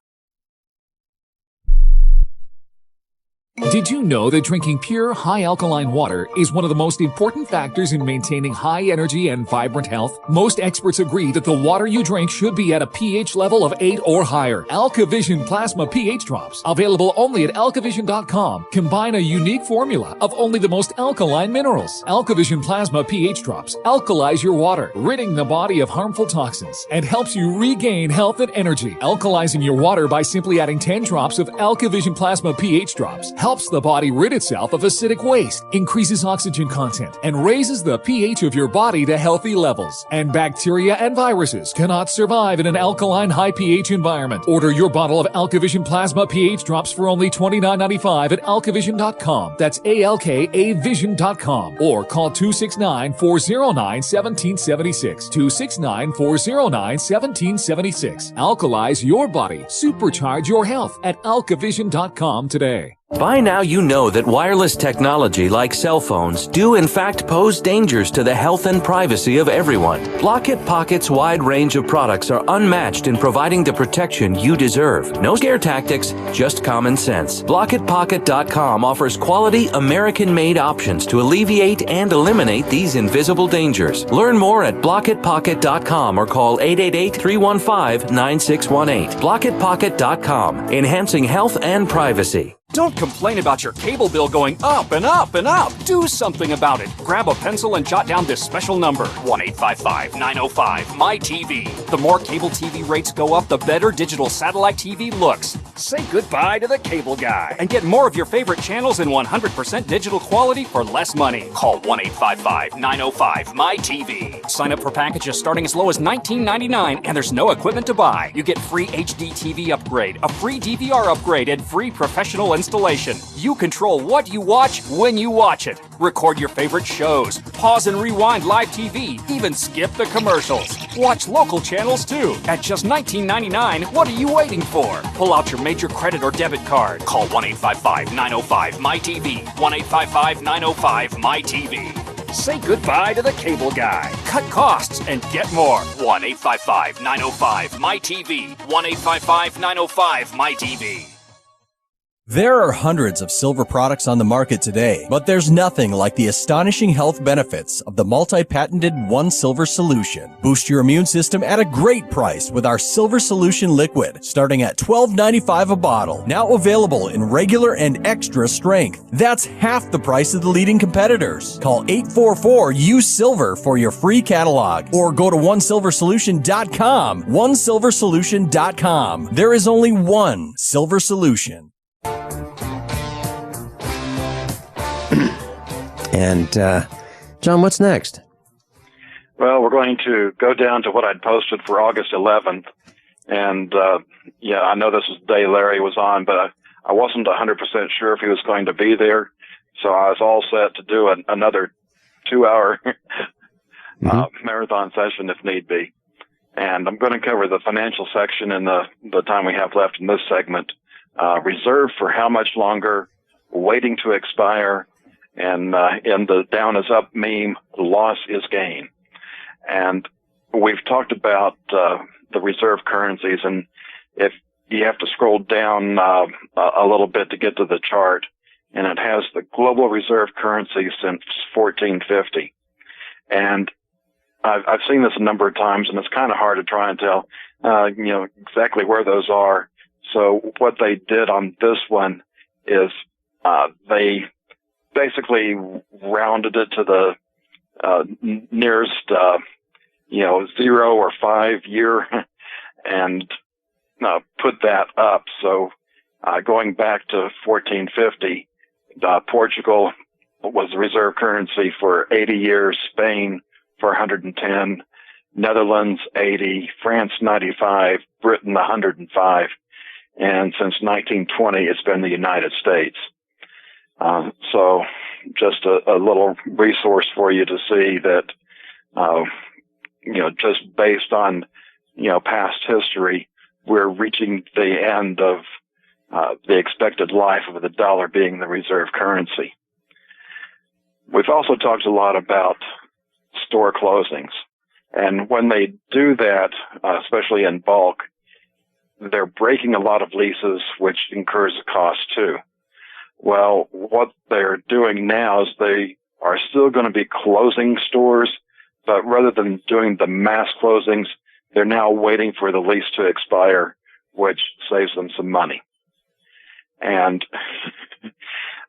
Did you know that drinking pure, high-alkaline water is one of the most important factors in maintaining high energy and vibrant health? Most experts agree that the water you drink should be at a pH level of 8 or higher. AlkaVision Plasma pH Drops, available only at alkavision.com, combine a unique formula of only the most alkaline minerals. AlkaVision Plasma pH Drops alkalize your water, ridding the body of harmful toxins, and helps you regain health and energy. Alkalizing your water by simply adding 10 drops of AlkaVision Plasma pH Drops helps the body rid itself of acidic waste, increases oxygen content, and raises the pH of your body to healthy levels. And bacteria and viruses cannot survive in an alkaline high pH environment. Order your bottle of AlkaVision Plasma pH Drops for only $29.95 at alkavision.com. That's ALKAvision.com. Or call 269-409-1776. 269-409-1776. Alkalize your body. Supercharge your health at alkavision.com today. By now you know that wireless technology like cell phones do in fact pose dangers to the health and privacy of everyone. Blockit Pocket's wide range of products are unmatched in providing the protection you deserve. No scare tactics, just common sense. BlockitPocket.com offers quality American-made options to alleviate and eliminate these invisible dangers. Learn more at BlockitPocket.com or call 888-315-9618. BlockitPocket.com, enhancing health and privacy. Don't complain about your cable bill going up and up and up. Do something about it. Grab a pencil and jot down this special number, 1-855-905-MY-TV. The more cable TV rates go up, the better digital satellite TV looks. Say goodbye to the cable guy and get more of your favorite channels in 100% digital quality for less money. Call 1-855-905-MY-TV. Sign up for packages starting as low as $19.99, and there's no equipment to buy. You get free HD TV upgrade, a free DVR upgrade, and free professional installation. You control what you watch when you watch it. Record your favorite shows, pause and rewind live TV, even skip the commercials. Watch local channels too. At just $19.99, what are you waiting for? Pull out your major credit or debit card. Call 1-855-905-MY-TV. 1-855-905-MY-TV. Say goodbye to the cable guy. Cut costs and get more. 1-855-905-MY-TV. 1-855-905-MY-TV. There are hundreds of silver products on the market today, but there's nothing like the astonishing health benefits of the multi-patented One Silver Solution. Boost your immune system at a great price with our Silver Solution Liquid, starting at $12.95 a bottle. Now available in regular and extra strength. That's half the price of the leading competitors. Call 844-USE-SILVER for your free catalog, or go to OneSilverSolution.com. OneSilverSolution.com. There is only one Silver Solution. And, John, what's next? Well, we're going to go down to what I'd posted for August 11th. And, yeah, I know this was the day Larry was on, but I wasn't 100% sure if he was going to be there. So I was all set to do another 2-hour marathon session if need be. And I'm going to cover the financial section in the time we have left in this segment. Reserve for how much longer, waiting to expire, and in the down is up meme, loss is gain. And we've talked about the reserve currencies, and if you have to scroll down a little bit to get to the chart, and it has the global reserve currency since 1450. And I've seen this a number of times, and it's kind of hard to try and tell, exactly where those are. So what they did on this one is they basically rounded it to the nearest, 0 or 5 year, and put that up. So going back to 1450, Portugal was the reserve currency for 80 years, Spain for 110, Netherlands 80, France 95, Britain 105, and since 1920 it's been the United States. So just a little resource for you to see that, just based on, past history, we're reaching the end of the expected life of the dollar being the reserve currency. We've also talked a lot about store closings. And when they do that, especially in bulk, they're breaking a lot of leases, which incurs a cost too. Well, what they're doing now is they are still going to be closing stores, but rather than doing the mass closings, they're now waiting for the lease to expire, which saves them some money. And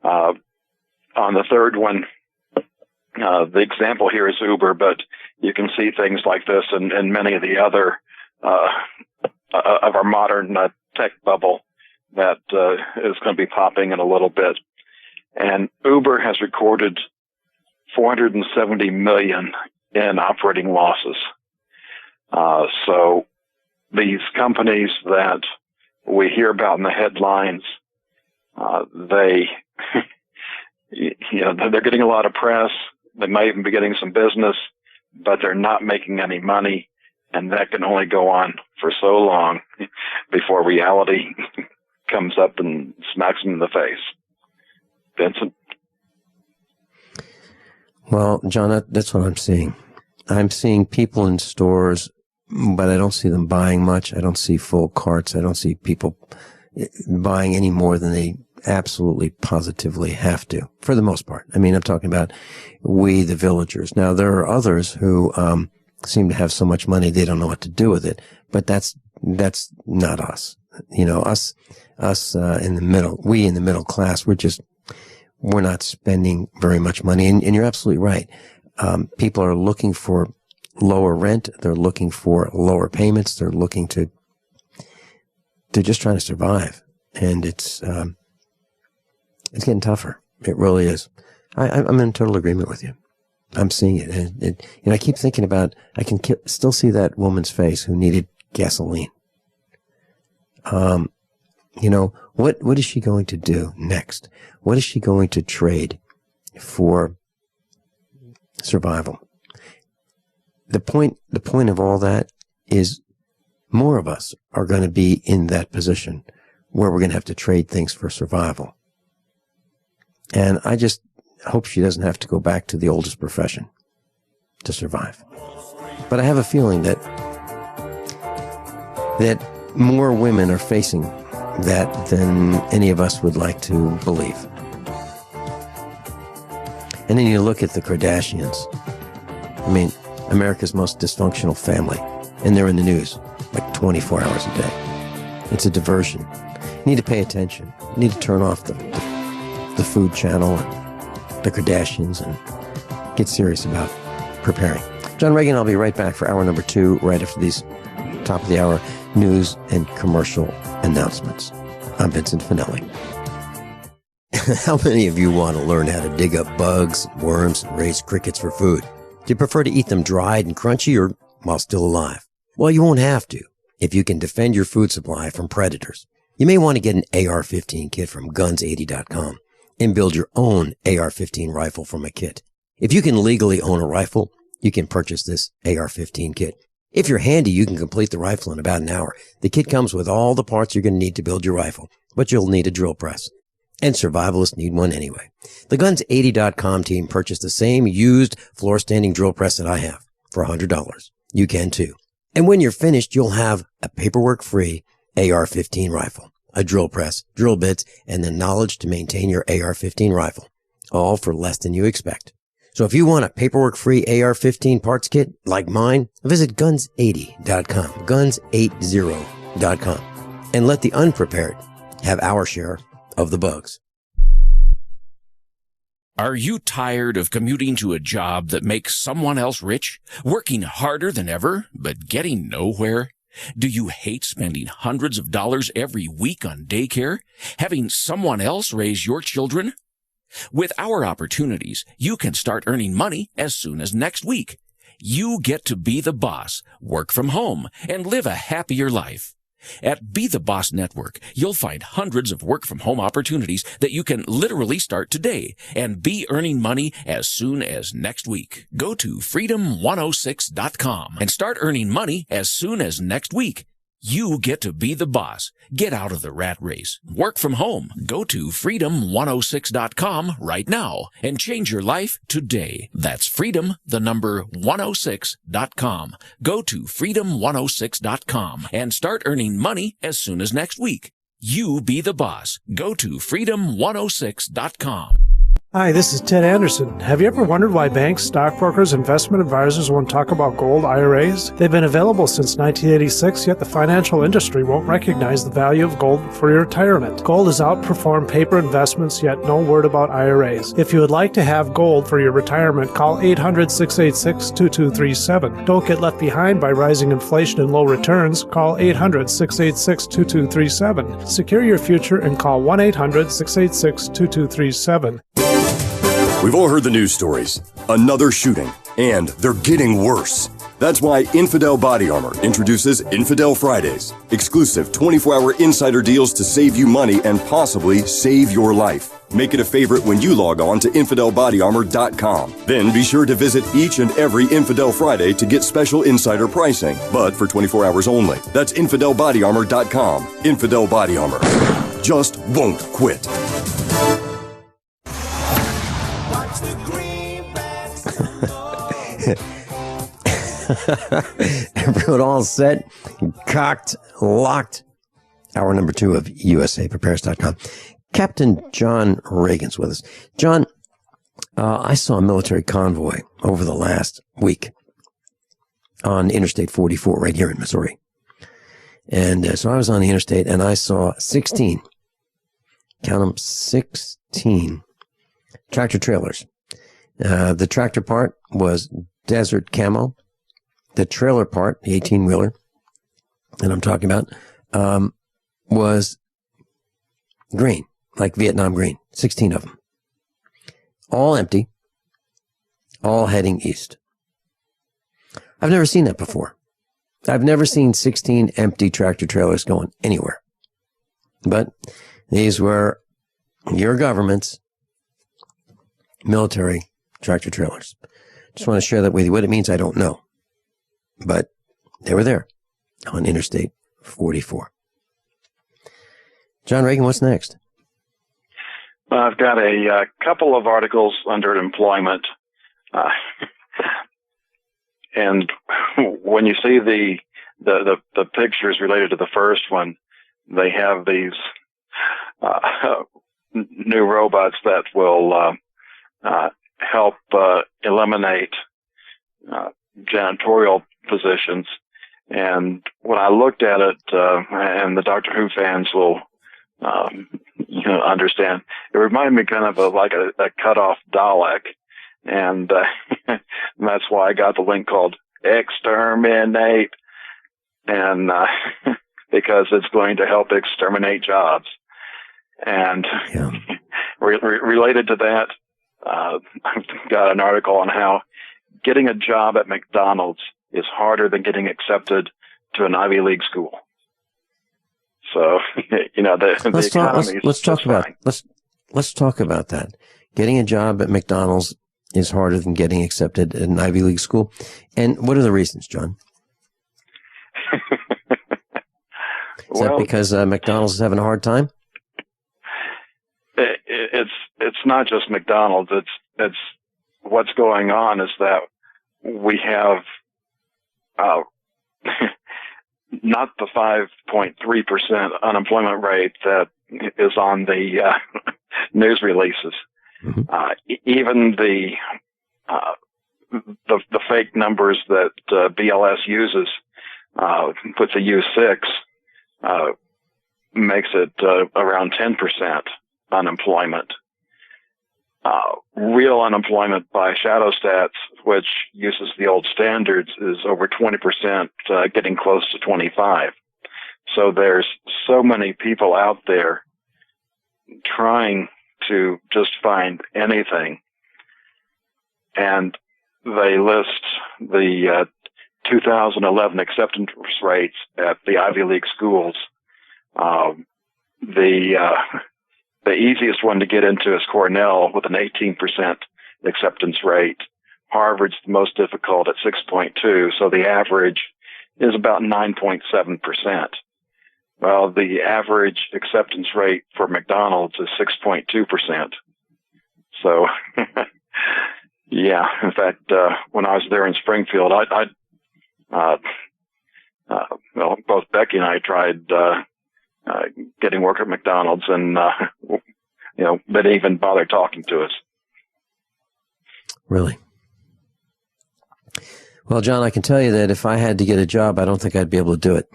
on the third one, the example here is Uber, but you can see things like this in many of the other of our modern tech bubble that is going to be popping in a little bit. And Uber has recorded $470 million in operating losses. So these companies that we hear about in the headlines, they're getting a lot of press. They might even be getting some business, but they're not making any money, and that can only go on for so long before reality comes up and smacks them in the face. Vincent? Well, John, that's what I'm seeing. I'm seeing people in stores, but I don't see them buying much. I don't see full carts. I don't see people buying any more than they absolutely positively have to, for the most part. I mean, I'm talking about we, the villagers. Now, there are others who seem to have so much money they don't know what to do with it, but that's not us. Us in the middle, we in the middle class, we're not spending very much money. And you're absolutely right. People are looking for lower rent. They're looking for lower payments. They're looking they're just trying to survive. And it's getting tougher. It really is. I'm in total agreement with you. I'm seeing it. And I keep thinking about, I can still see that woman's face who needed gasoline. What is she going to do next? What is she going to trade for survival? The point of all that is more of us are going to be in that position where we're going to have to trade things for survival. And I just hope she doesn't have to go back to the oldest profession to survive. But I have a feeling that more women are facing that than any of us would like to believe. And then you look at the Kardashians. I mean, America's most dysfunctional family, and they're in the news like 24 hours a day. It's a diversion. You need to pay attention. You need to turn off the Food Channel and the Kardashians and get serious about preparing. John Regan, I'll be right back for hour number 2, right after these top of the hour news and commercial announcements. I'm Vincent Finelli. How many of you want to learn how to dig up bugs, worms, and raise crickets for food? Do you prefer to eat them dried and crunchy or while still alive? Well, you won't have to if you can defend your food supply from predators. You may want to get an AR-15 kit from guns80.com and build your own AR-15 rifle from a kit. If you can legally own a rifle, you can purchase this AR-15 kit. If you're handy, you can complete the rifle in about an hour. The kit comes with all the parts you're going to need to build your rifle, but you'll need a drill press. And survivalists need one anyway. The Guns80.com team purchased the same used floor-standing drill press that I have for $100. You can too. And when you're finished, you'll have a paperwork-free AR-15 rifle, a drill press, drill bits, and the knowledge to maintain your AR-15 rifle, all for less than you expect. So if you want a paperwork-free AR-15 parts kit like mine, visit Guns80.com, Guns80.com, and let the unprepared have our share of the bugs. Are you tired of commuting to a job that makes someone else rich, working harder than ever, but getting nowhere? Do you hate spending hundreds of dollars every week on daycare, having someone else raise your children? With our opportunities, you can start earning money as soon as next week. You get to be the boss, work from home, and live a happier life. At Be the Boss Network, you'll find hundreds of work-from-home opportunities that you can literally start today and be earning money as soon as next week. Go to freedom106.com and start earning money as soon as next week. You get to be the boss. Get out of the rat race. Work from home. Go to freedom106.com right now and change your life today. That's freedom106.com. Go to freedom106.com and start earning money as soon as next week. You be the boss. Go to freedom106.com. Hi, this is Ted Anderson. Have you ever wondered why banks, stockbrokers, investment advisors won't talk about gold IRAs? They've been available since 1986, yet the financial industry won't recognize the value of gold for your retirement. Gold has outperformed paper investments, yet no word about IRAs. If you would like to have gold for your retirement, call 800-686-2237. Don't get left behind by rising inflation and low returns. Call 800-686-2237. Secure your future and call 1-800-686-2237. We've all heard the news stories. Another shooting, and they're getting worse. That's why Infidel Body Armor introduces Infidel Fridays, exclusive 24-hour insider deals to save you money and possibly save your life. Make it a favorite when you log on to InfidelBodyArmor.com. Then be sure to visit each and every Infidel Friday to get special insider pricing, but for 24 hours only. That's InfidelBodyArmor.com. Infidel Body Armor just won't quit. Everyone all set, cocked, locked. Hour number 2 of USAPrepares.com. Captain John Regan's with us. John, I saw a military convoy over the last week on Interstate 44 right here in Missouri. And so I was on the interstate and I saw 16, count them, 16 tractor trailers. The tractor part was desert camo. The trailer part, the 18-wheeler that I'm talking about, was green, like Vietnam green, 16 of them. All empty, all heading east. I've never seen that before. I've never seen 16 empty tractor trailers going anywhere. But these were your government's military tractor trailers. Just want to share that with you. What it means, I don't know. But they were there on Interstate 44. John Regan, what's next? I've got a couple of articles under employment. And when you see the pictures related to the first one, they have these new robots that will help eliminate janitorial positions. And when I looked at it, and the Doctor Who fans will understand, it reminded me kind of like a cut-off Dalek. And that's why I got the link called Exterminate. And because it's going to help exterminate jobs. And related to that, I've got an article on how getting a job at McDonald's is harder than getting accepted to an Ivy League school. So, you know, the economy let's talk about that. Getting a job at McDonald's is harder than getting accepted at an Ivy League school. And what are the reasons, John? Is that because McDonald's is having a hard time? It's not just McDonald's. It's what's going on is that we have not the 5.3% unemployment rate that is on the news releases. Mm-hmm. Even the fake numbers that BLS uses, puts a U6, makes it around 10% unemployment. Real unemployment by Shadow Stats, which uses the old standards, is over 20%, getting close to 25. So there's so many people out there trying to just find anything. And they list the 2011 acceptance rates at the Ivy League schools. The easiest one to get into is Cornell with an 18% acceptance rate. Harvard's the most difficult at 6.2, so the average is about 9.7%. Well, the average acceptance rate for McDonald's is 6.2%. So, yeah, in fact, when I was there in Springfield, well, both Becky and I tried getting work at McDonald's, and you know, they didn't even bother talking to us. Really? Well, John, I can tell you that if I had to get a job, I don't think I'd be able to do it.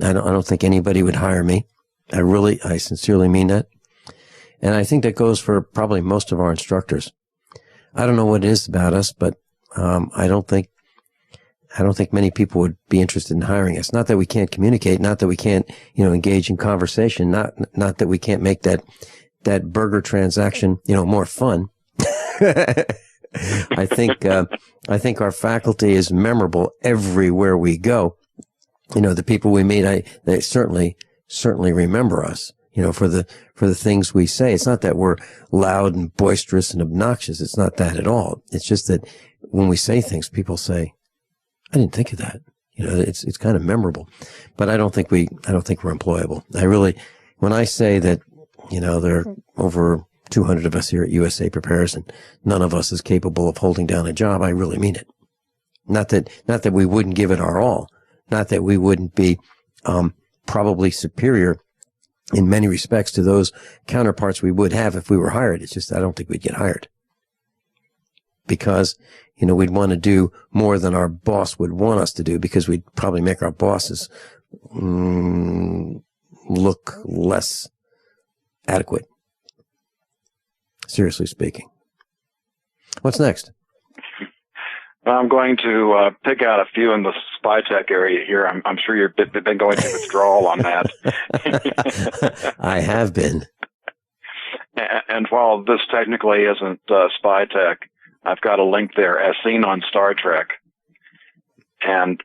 I don't think anybody would hire me. I sincerely mean that. And I think that goes for probably most of our instructors. I don't know what it is about us, but I don't think many people would be interested in hiring us. Not that we can't communicate, not that we can't, you know, engage in conversation, not that we can't make that burger transaction, you know, more fun. I think our faculty is memorable everywhere we go. You know, the people we meet, they certainly remember us, you know, for the things we say. It's not that we're loud and boisterous and obnoxious. It's not that at all. It's just that when we say things, people say, I didn't think of that. You know, it's kind of memorable, but I don't think we're employable. When I say that, you know, there are over 200 of us here at USA Prepares and none of us is capable of holding down a job, I really mean it. Not that we wouldn't give it our all. Not that we wouldn't be, probably superior in many respects to those counterparts we would have if we were hired. It's just, I don't think we'd get hired because, you know, we'd want to do more than our boss would want us to do because we'd probably make our bosses look less adequate. Seriously speaking. What's next? I'm going to pick out a few in the spy tech area here. I'm sure you've been going through withdrawal on that. I have been. And while this technically isn't spy tech, I've got a link there as seen on Star Trek. And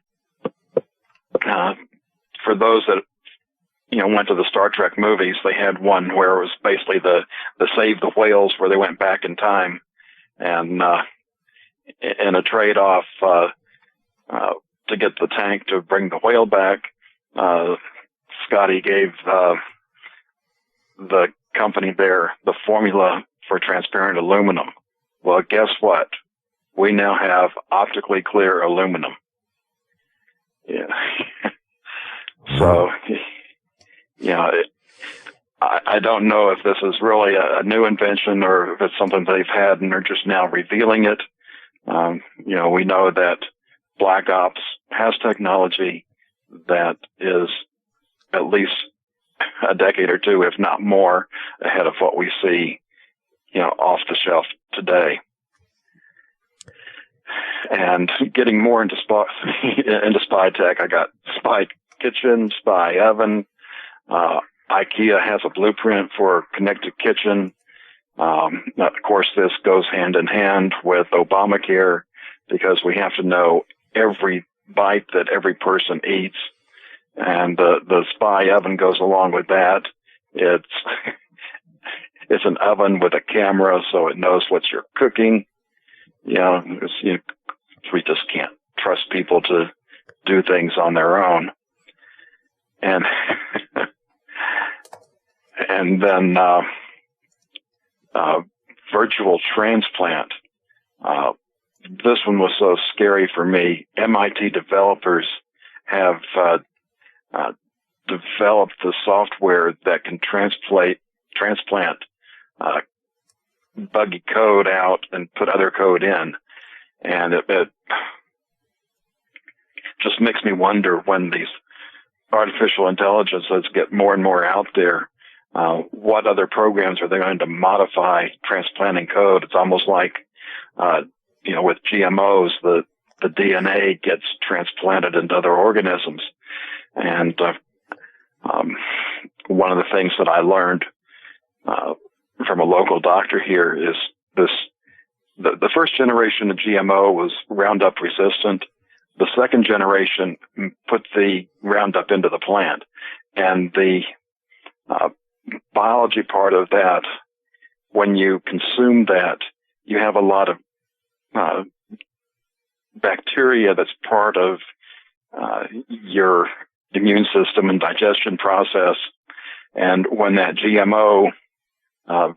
for those that, you know, went to the Star Trek movies, they had one where it was basically the Save the Whales, where they went back in time. And in a trade-off to get the tank to bring the whale back, Scotty gave the company there the formula for transparent aluminum. Well, guess what? We now have optically clear aluminum. Yeah. So, you know, I don't know if this is really a new invention or if it's something they've had and they're just now revealing it. You know, we know that Black Ops has technology that is at least a decade or two, if not more, ahead of what we see, you know, off the shelf today. And getting more into spy tech, I got Spy Kitchen, Spy Oven. IKEA has a blueprint for connected kitchen. Of course, this goes hand in hand with Obamacare. because we have to know every bite that every person eats. And the spy oven goes along with that. It's it's an oven with a camera, so it knows what you're cooking. We just can't trust people to do things on their own. And and then virtual transplant. This one was so scary for me. MIT developers have developed the software that can transplant buggy code out and put other code in. And it just makes me wonder, when these artificial intelligences get more and more out there, what other programs are they going to modify transplanting code? It's almost like, with GMOs, the DNA gets transplanted into other organisms. And one of the things that I learned from a local doctor here is the first generation of GMO was Roundup resistant. The second generation put the Roundup into the plant. And the biology part of that, when you consume that, you have a lot of bacteria that's part of your immune system and digestion process. And when that GMO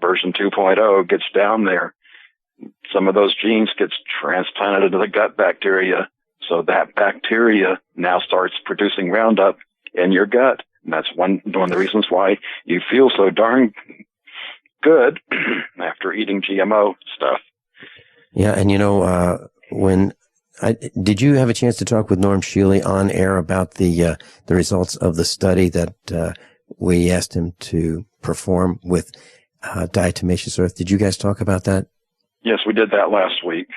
version 2.0 gets down there, some of those genes gets transplanted into the gut bacteria. So that bacteria now starts producing Roundup in your gut. And that's one of the reasons why you feel so darn good after eating GMO stuff. Yeah, and did you have a chance to talk with Norm Shealy on air about the results of the study that we asked him to perform with diatomaceous earth? Did you guys talk about that? Yes, we did that last week.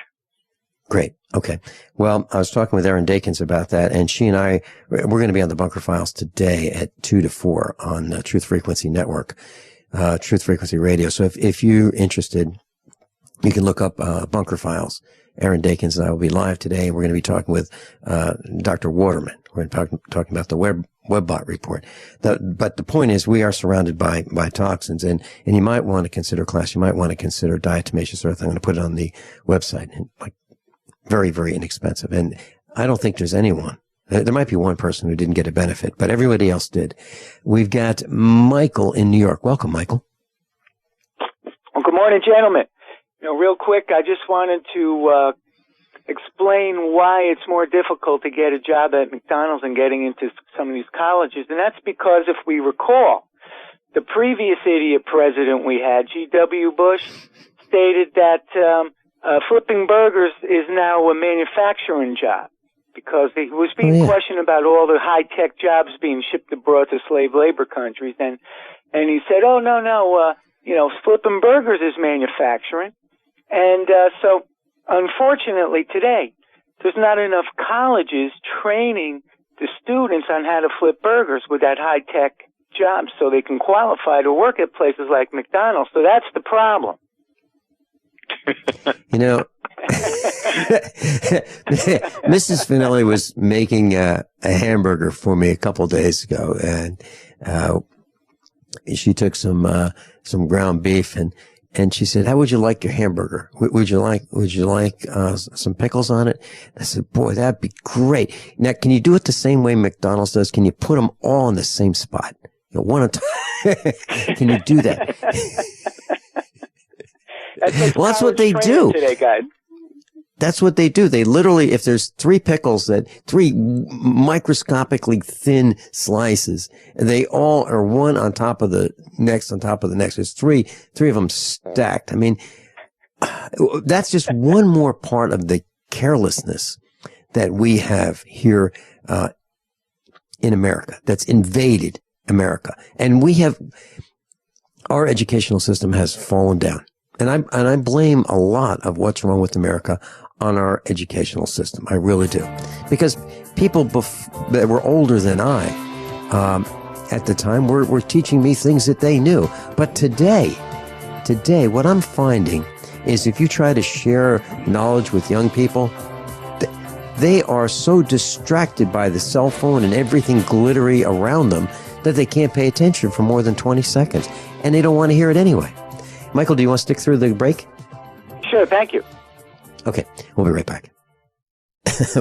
Great. Okay. Well, I was talking with Erin Dakins about that, and she and I, we're going to be on the Bunker Files today at 2 to 4 on Truth Frequency Network, Truth Frequency Radio. So if you're interested, you can look up Bunker Files. Erin Dakins and I will be live today, and we're going to be talking with Dr. Waterman. We're going to be talking about the WebBot report. But the point is, we are surrounded by toxins, and you might want to consider, you might want to consider diatomaceous earth. I'm going to put it on the website, and very, very inexpensive. And I don't think there's anyone. There might be one person who didn't get a benefit, but everybody else did. We've got Michael in New York. Welcome, Michael. Well, good morning, gentlemen. Real quick, I just wanted to explain why it's more difficult to get a job at McDonald's and getting into some of these colleges. And that's because, if we recall, the previous idiot president we had, G.W. Bush, stated that flipping burgers is now a manufacturing job, because he was being questioned about all the high-tech jobs being shipped abroad to slave labor countries. And he said, oh, no, flipping burgers is manufacturing. And so, unfortunately, today, there's not enough colleges training the students on how to flip burgers with that high-tech job, so they can qualify to work at places like McDonald's. So that's the problem. Mrs. Finelli was making a hamburger for me a couple days ago, and she took some ground beef, and she said, "How would you like your hamburger? Would you like some pickles on it?" I said, "Boy, that'd be great. Now, can you do it the same way McDonald's does? Can you put them all in the same spot? One at a time? Can you do that?" Well, that's what they do today, guys. That's what they do. They literally, if there's three microscopically thin slices, they all are one on top of the next on top of the next. There's three of them stacked. I mean, that's just one more part of the carelessness that we have here in America, that's invaded America. And our educational system has fallen down. And I blame a lot of what's wrong with America on our educational system. I really do. Because people that were older than I at the time were teaching me things that they knew. But today, what I'm finding is, if you try to share knowledge with young people, They are so distracted by the cell phone and everything glittery around them that they can't pay attention for more than 20 seconds. And they don't want to hear it anyway. Michael, do you want to stick through the break? Sure, thank you. Okay, we'll be right back.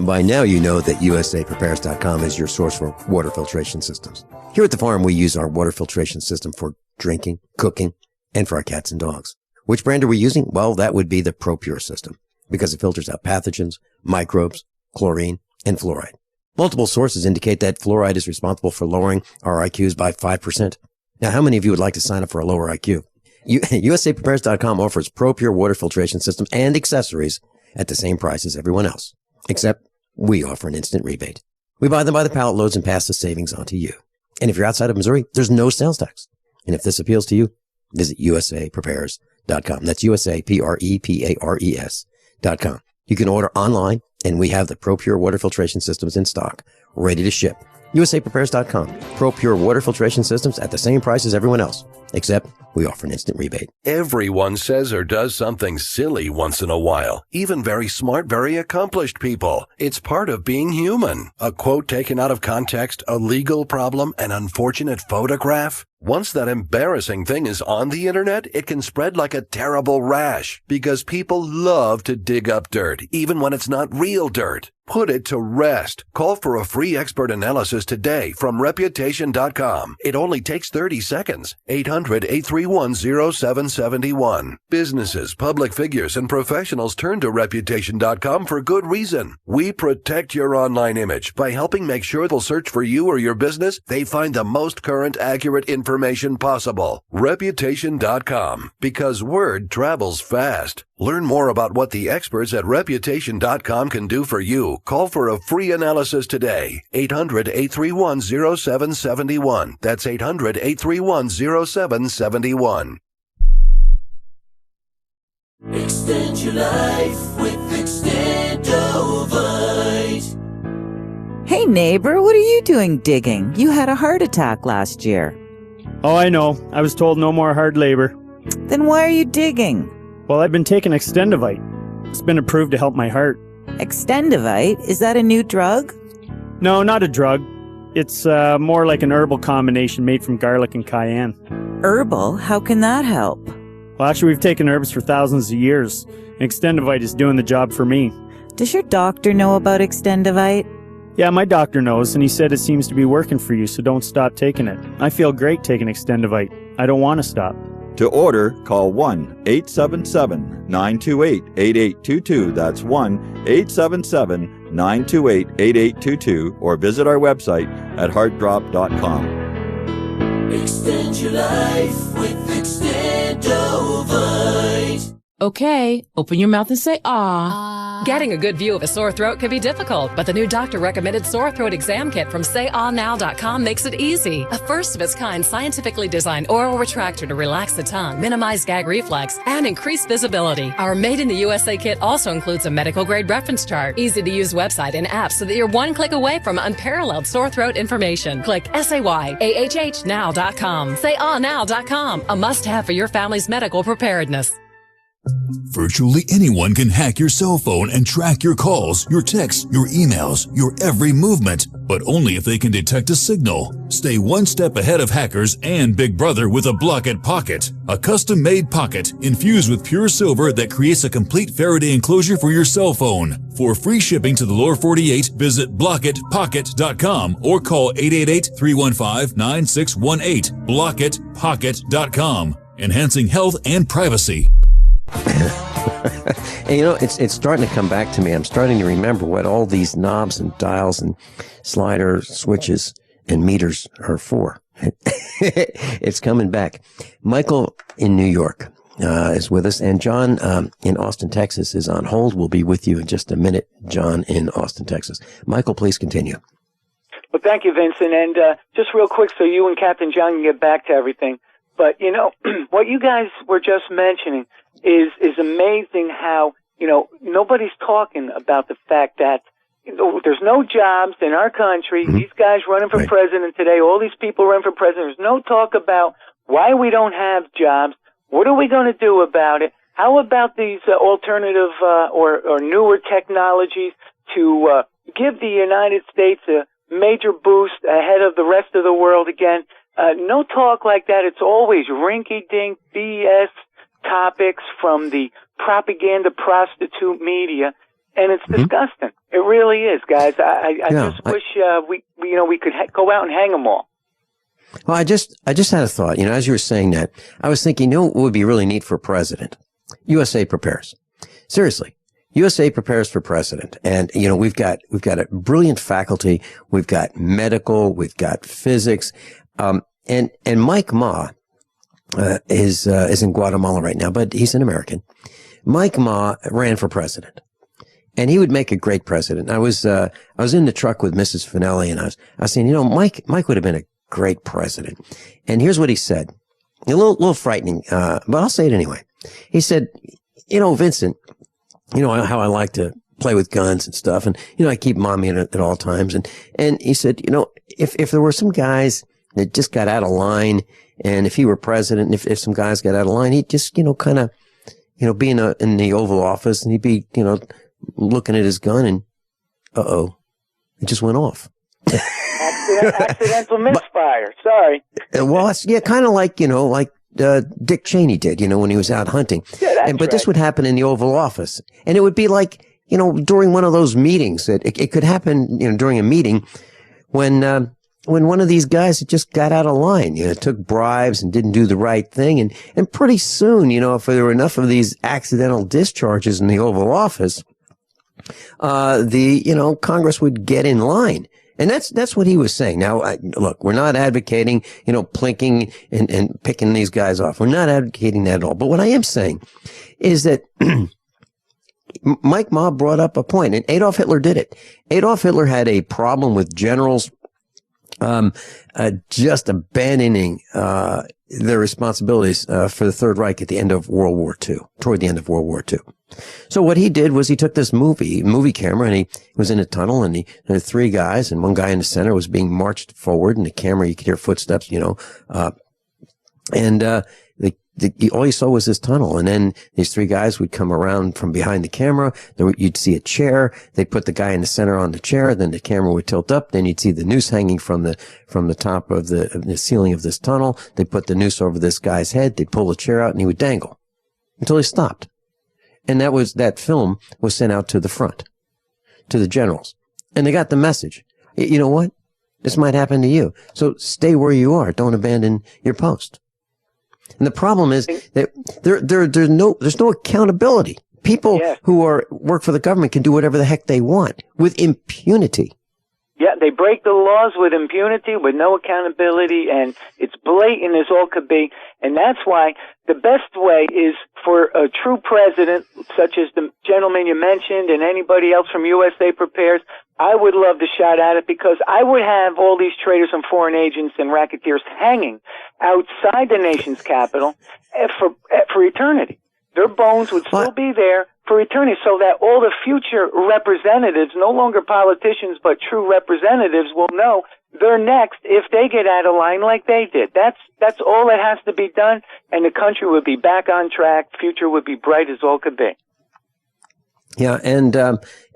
By now, you know that USAPrepares.com is your source for water filtration systems. Here at the farm, we use our water filtration system for drinking, cooking, and for our cats and dogs. Which brand are we using? Well, that would be the ProPure system, because it filters out pathogens, microbes, chlorine, and fluoride. Multiple sources indicate that fluoride is responsible for lowering our IQs by 5%. Now, how many of you would like to sign up for a lower IQ? USAPrepares.com offers ProPure water filtration systems and accessories at the same price as everyone else. Except we offer an instant rebate. We buy them by the pallet loads and pass the savings on to you. And if you're outside of Missouri, there's no sales tax. And if this appeals to you, visit USAPrepares.com. That's USAPrepares.com. You can order online, and we have the ProPure water filtration systems in stock, ready to ship. USAPrepares.com. ProPure water filtration systems at the same price as everyone else, except we offer an instant rebate. Everyone says or does something silly once in a while. Even very smart, very accomplished people. It's part of being human. A quote taken out of context, a legal problem, an unfortunate photograph. Once that embarrassing thing is on the internet, it can spread like a terrible rash because people love to dig up dirt, even when it's not real dirt. Put it to rest. Call for a free expert analysis today from Reputation.com. It only takes 30 seconds. 800-831-0771. Businesses, public figures, and professionals turn to Reputation.com for good reason. We protect your online image by helping make sure they'll search for you or your business. They find the most current, accurate information possible. Reputation.com. Because word travels fast. Learn more about what the experts at Reputation.com can do for you. Call for a free analysis today. 800-831-0771. That's 800-831-0771. Extend your life with Extendovite. Hey neighbor, what are you doing digging? You had a heart attack last year. Oh, I know. I was told no more hard labor. Then why are you digging? Well, I've been taking Extendovite. It's been approved to help my heart. Extendovite? Is that a new drug? No, not a drug. It's more like an herbal combination made from garlic and cayenne. Herbal? How can that help? Well, actually, we've taken herbs for thousands of years. And Extendovite is doing the job for me. Does your doctor know about Extendovite? Yeah, my doctor knows, and he said it seems to be working for you, so don't stop taking it. I feel great taking Extendovite. I don't want to stop. To order, call 1-877-928-8822. That's 1-877-928-8822. Or visit our website at heartdrop.com. Extend your life with Extendovite. Okay, open your mouth and say ah. Getting a good view of a sore throat can be difficult, but the new doctor-recommended sore throat exam kit from SayAhNow.com makes it easy. A first-of-its-kind scientifically designed oral retractor to relax the tongue, minimize gag reflex, and increase visibility. Our made-in-the-USA kit also includes a medical-grade reference chart, easy-to-use website and app so that you're one click away from unparalleled sore throat information. Click SayAhNow.com. SayAhNow.com, a must-have for your family's medical preparedness. Virtually anyone can hack your cell phone and track your calls, your texts, your emails, your every movement, but only if they can detect a signal. Stay one step ahead of hackers and Big Brother with a Blockit Pocket, a custom-made pocket infused with pure silver that creates a complete Faraday enclosure for your cell phone. For free shipping to the lower 48, visit blockitpocket.com or call 888-315-9618. blockitpocket.com, enhancing health and privacy. And you know, it's starting to come back to me. I'm starting to remember what all these knobs and dials and slider switches and meters are for. It's coming back. Michael in New York is with us, and John in Austin, Texas is on hold. We'll be with you in just a minute, John in Austin, Texas. Michael, please continue. Well, thank you, Vincent. And just real quick, so you and Captain John can get back to everything. But, you know, what you guys were just mentioning is amazing how, you know, nobody's talking about the fact that there's no jobs in our country. These guys running for president today, all these people running for president, there's no talk about why we don't have jobs. What are we going to do about it? How about these alternative or newer technologies to give the United States a major boost ahead of the rest of the world again. No talk like that. It's always rinky-dink BS topics from the propaganda prostitute media, and it's disgusting. It really is, guys. I just wish we could go out and hang them all. Well, I just had a thought. As you were saying that, I was thinking, what would be really neat for president? USA prepares. Seriously. USA prepares for president. And, we've got a brilliant faculty. We've got medical. We've got physics. And Mike Ma, is in Guatemala right now, but he's an American. Mike Ma ran for president. And he would make a great president. I was in the truck with Mrs. Finelli, and I was saying, Mike would have been a great president. And here's what he said. A little frightening, but I'll say it anyway. He said, Vincent, how I like to play with guns and stuff. And, I keep mommy at all times. And he said, if there were some guys that just got out of line, and if he were president, if some guys got out of line, he'd just, kind of, be in the Oval Office, and he'd be, looking at his gun, and it just went off. Accidental misfire. Sorry. Well, it's, kind of like, Dick Cheney did, when he was out hunting. Yeah, but this would happen in the Oval Office. And it would be like, during one of those meetings. It could happen, during a meeting when one of these guys had just got out of line, took bribes and didn't do the right thing. And pretty soon, if there were enough of these accidental discharges in the Oval Office, Congress would get in line. And that's what he was saying. Now, look, we're not advocating, plinking and picking these guys off. We're not advocating that at all. But what I am saying is that Mike Ma brought up a point, and Adolf Hitler did it. Adolf Hitler had a problem with generals just abandoning their responsibilities for the Third Reich at the end of World War II, toward the end of World War II. So what he did was he took this movie camera, and he was in a tunnel, and there were three guys, and one guy in the center was being marched forward, and the camera, you could hear footsteps, all you saw was this tunnel. And then these three guys would come around from behind the camera. You'd see a chair. They'd put the guy in the center on the chair. Then the camera would tilt up. Then you'd see the noose hanging from the top of the ceiling of this tunnel. They'd put the noose over this guy's head. They'd pull the chair out, and he would dangle until he stopped. And that film was sent out to the front, to the generals. And they got the message. You know what? This might happen to you. So stay where you are. Don't abandon your post. And the problem is that there's no accountability. People who work for the government can do whatever the heck they want with impunity. Yeah, they break the laws with impunity, with no accountability, and it's blatant as all could be. And that's why the best way is for a true president, such as the gentleman you mentioned and anybody else from USA Prepares. I would love to shout at it, because I would have all these traitors and foreign agents and racketeers hanging outside the nation's capital for eternity. Their bones would still be there for eternity, so that all the future representatives, no longer politicians but true representatives, will know they're next if they get out of line like they did. That's all that has to be done, and the country would be back on track. Future would be bright as all could be. Yeah, and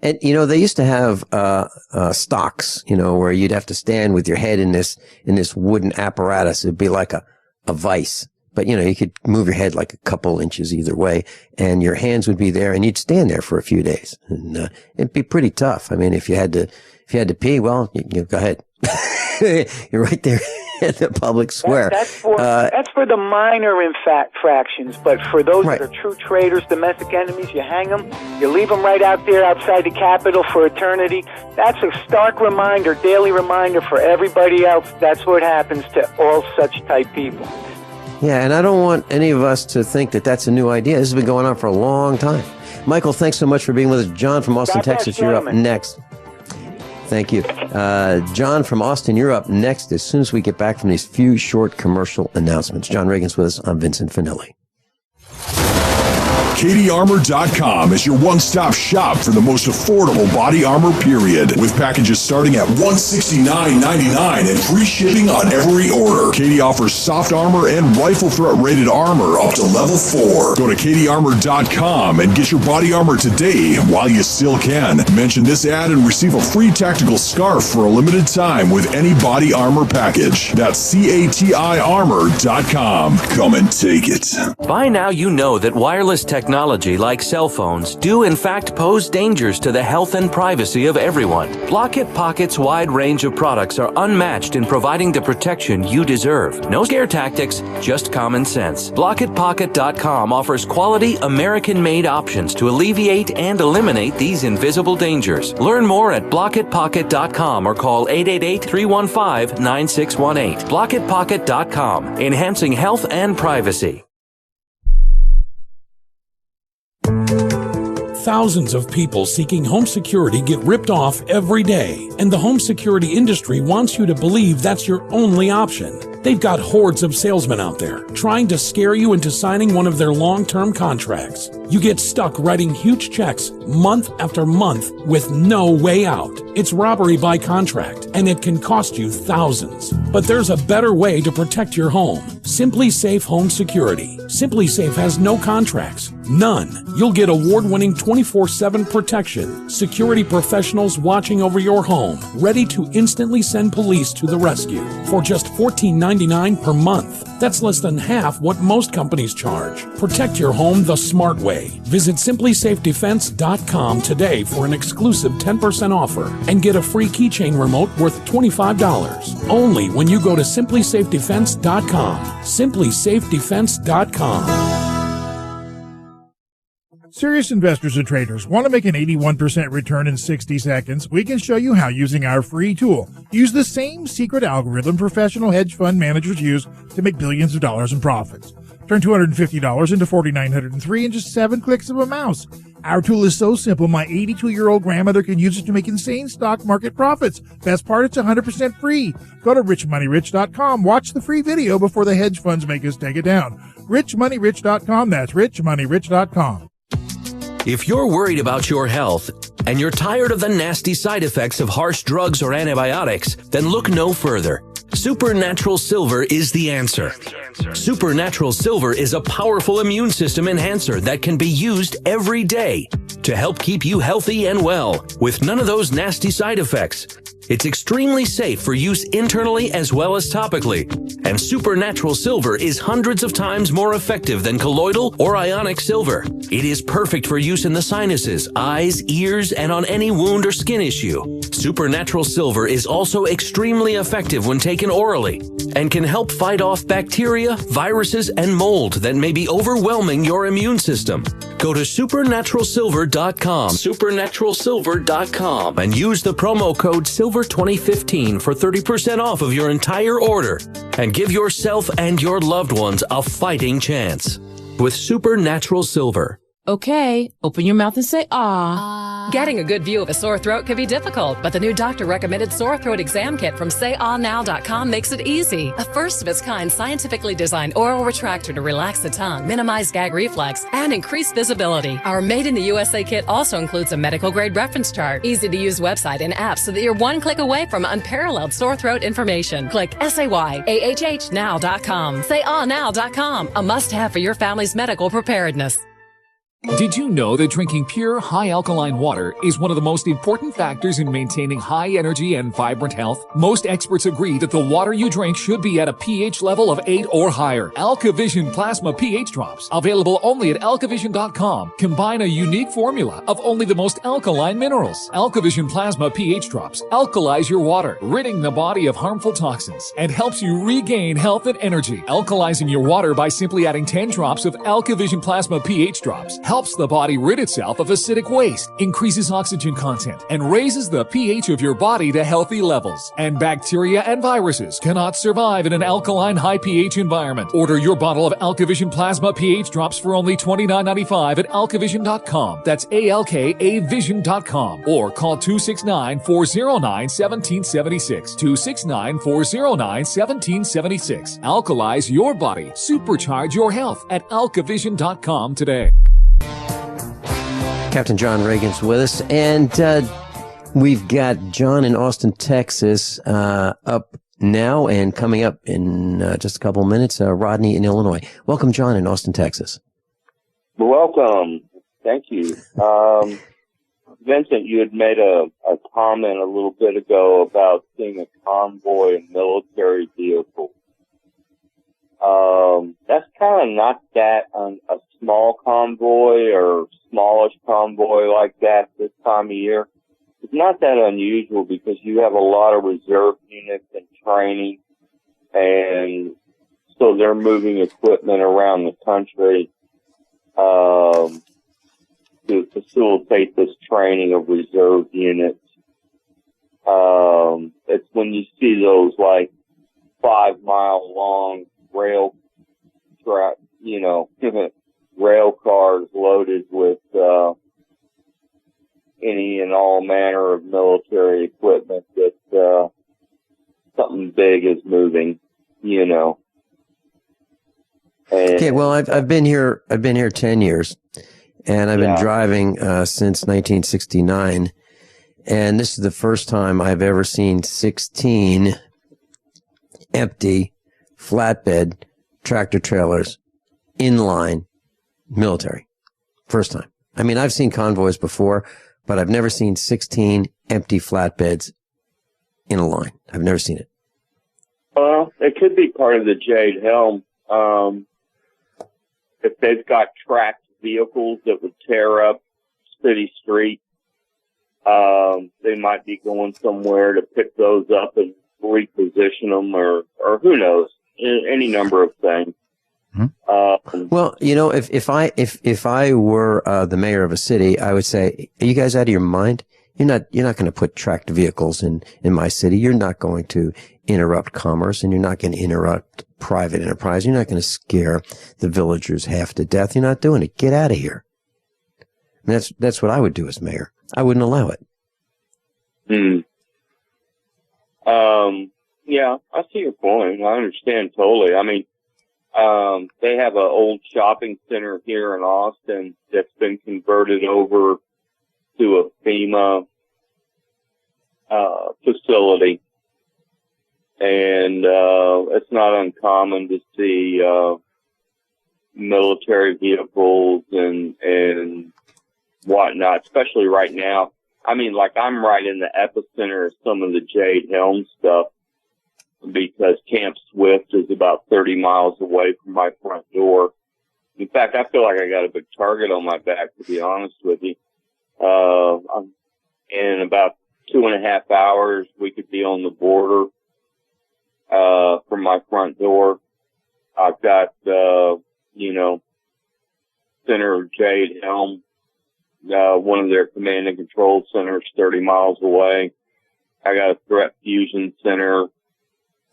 they used to have stocks, where you'd have to stand with your head in this wooden apparatus. It'd be like a vice. But, you could move your head like a couple inches either way, and your hands would be there, and you'd stand there for a few days. And it'd be pretty tough. I mean, if you had to pee, well, you go ahead. You're right there at the public square. That's for the minor infractions, but for those that are true traitors, domestic enemies, you hang them, you leave them right out there outside the Capitol for eternity. That's a stark reminder, daily reminder for everybody else. That's what happens to all such type people. Yeah, and I don't want any of us to think that that's a new idea. This has been going on for a long time. Michael, thanks so much for being with us. John from Austin, Texas, you're up next. Thank you. John from Austin, you're up next as soon as we get back from these few short commercial announcements. John Regan's with us. I'm Vincent Finelli. KDArmor.com is your one-stop shop for the most affordable body armor, period. With packages starting at $169.99 and free shipping on every order. KD offers soft armor and rifle threat rated armor up to level 4. Go to KDArmor.com and get your body armor today while you still can. Mention this ad and receive a free tactical scarf for a limited time with any body armor package. That's CATIarmor.com. Come and take it. By now you know that wireless technology like cell phones do in fact pose dangers to the health and privacy of everyone. Block-It Pocket's wide range of products are unmatched in providing the protection you deserve. No scare tactics, just common sense. BlockItPocket.com offers quality American-made options to alleviate and eliminate these invisible dangers. Learn more at BlockItPocket.com or call 888-315-9618. BlockItPocket.com, enhancing health and privacy. Thousands of people seeking home security get ripped off every day, and the home security industry wants you to believe that's your only option. They've got hordes of salesmen out there trying to scare you into signing one of their long-term contracts. You get stuck writing huge checks month after month with no way out. It's robbery by contract, and it can cost you thousands. But there's a better way to protect your home. Simply Safe Home Security. Simply Safe has no contracts. None. You'll get award-winning 24/7 protection, security professionals watching over your home, ready to instantly send police to the rescue for just $14.99 per month. That's less than half what most companies charge. Protect your home the smart way. Visit simplysafedefense.com today for an exclusive 10% offer and get a free keychain remote worth $25. Only when you go to simplysafedefense.com. simplysafedefense.com. Serious investors and traders want to make an 81% return in 60 seconds. We can show you how using our free tool. Use the same secret algorithm professional hedge fund managers use to make billions of dollars in profits. Turn $250 into $4,903 in just 7 clicks of a mouse. Our tool is so simple, my 82-year-old grandmother can use it to make insane stock market profits. Best part, it's 100% free. Go to richmoneyrich.com. Watch the free video before the hedge funds make us take it down. richmoneyrich.com. That's richmoneyrich.com. If you're worried about your health and you're tired of the nasty side effects of harsh drugs or antibiotics, then look no further. Supernatural Silver is the answer. Supernatural Silver is a powerful immune system enhancer that can be used every day to help keep you healthy and well with none of those nasty side effects. It's extremely safe for use internally as well as topically, and Supernatural Silver is hundreds of times more effective than colloidal or ionic silver. It is perfect for use in the sinuses, eyes, ears, and on any wound or skin issue. Supernatural Silver is also extremely effective when taken orally and can help fight off bacteria, viruses, and mold that may be overwhelming your immune system. Go to supernaturalsilver.com, supernaturalsilver.com, and use the promo code SILVER2015 for 30% off of your entire order, and give yourself and your loved ones a fighting chance with Supernatural Silver. Okay, open your mouth and say ah. Getting a good view of a sore throat can be difficult, but the new doctor-recommended sore throat exam kit from SayAhNow.com makes it easy. A first-of-its-kind scientifically designed oral retractor to relax the tongue, minimize gag reflex, and increase visibility. Our Made in the USA kit also includes a medical-grade reference chart, easy-to-use website and app so that you're one click away from unparalleled sore throat information. Click SayAhNow.com. SayAhNow.com, a must-have for your family's medical preparedness. Did you know that drinking pure, high-alkaline water is one of the most important factors in maintaining high energy and vibrant health? Most experts agree that the water you drink should be at a pH level of 8 or higher. AlkaVision Plasma pH Drops, available only at alkavision.com, combine a unique formula of only the most alkaline minerals. AlkaVision Plasma pH Drops alkalize your water, ridding the body of harmful toxins, and helps you regain health and energy. Alkalizing your water by simply adding 10 drops of AlkaVision Plasma pH Drops helps the body rid itself of acidic waste, increases oxygen content, and raises the pH of your body to healthy levels. And bacteria and viruses cannot survive in an alkaline high pH environment. Order your bottle of AlkaVision Plasma pH Drops for only $29.95 at alkavision.com. That's ALKAvision.com. Or call 269-409-1776. 269-409-1776. Alkalize your body. Supercharge your health at alkavision.com today. Captain John Regan's with us, and we've got John in Austin, Texas, up now, and coming up in just a couple of minutes, Rodney in Illinois. Welcome, John, in Austin, Texas. Welcome. Thank you. Vincent, you had made a comment a little bit ago about seeing a convoy of military vehicles. That's kind of not that a small convoy or smallish convoy like that this time of year. It's not that unusual because you have a lot of reserve units and training, and so they're moving equipment around the country to facilitate this training of reserve units. It's when you see those like 5-mile long rail track, rail cars loaded with any and all manner of military equipment that something big is moving, And, okay, well, I've been here 10 years, and I've been driving since 1969, and this is the first time I've ever seen 16 empty flatbed tractor trailers inline military. First time. I mean, I've seen convoys before, but I've never seen 16 empty flatbeds in a line. I've never seen it. Well, it could be part of the Jade Helm. If they've got tracked vehicles that would tear up city streets, they might be going somewhere to pick those up and reposition them, or who knows, any number of things. Well, if I were the mayor of a city, I would say, are you guys out of your mind? You're not going to put tracked vehicles in my city. You're not going to interrupt commerce, and you're not going to interrupt private enterprise. You're not going to scare the villagers half to death. You're not doing it. Get out of here. I mean, that's what I would do as mayor. I wouldn't allow it. Yeah, I see your point. I understand totally. I mean, they have an old shopping center here in Austin that's been converted over to a FEMA facility, and it's not uncommon to see military vehicles and whatnot, especially right now. I mean, like, I'm right in the epicenter of some of the Jade Helm stuff, because Camp Swift is about 30 miles away from my front door. In fact, I feel like I got a big target on my back, to be honest with you. In about 2.5 hours, we could be on the border from my front door. I've got, Center of Jade Helm, one of their command and control centers 30 miles away. I got a threat fusion center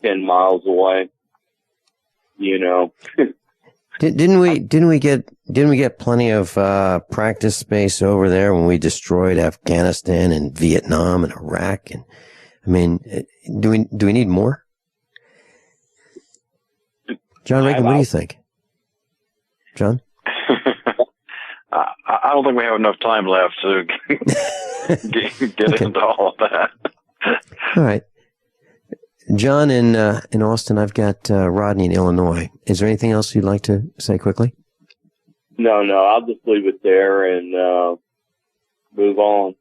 10 miles away, Didn't we get plenty of practice space over there when we destroyed Afghanistan and Vietnam and Iraq? And I mean, do we need more? John Regan, what do you think? John? I don't think we have enough time left to get into all of that. All right. John in Austin, I've got Rodney in Illinois. Is there anything else you'd like to say quickly? No, I'll just leave it there and move on.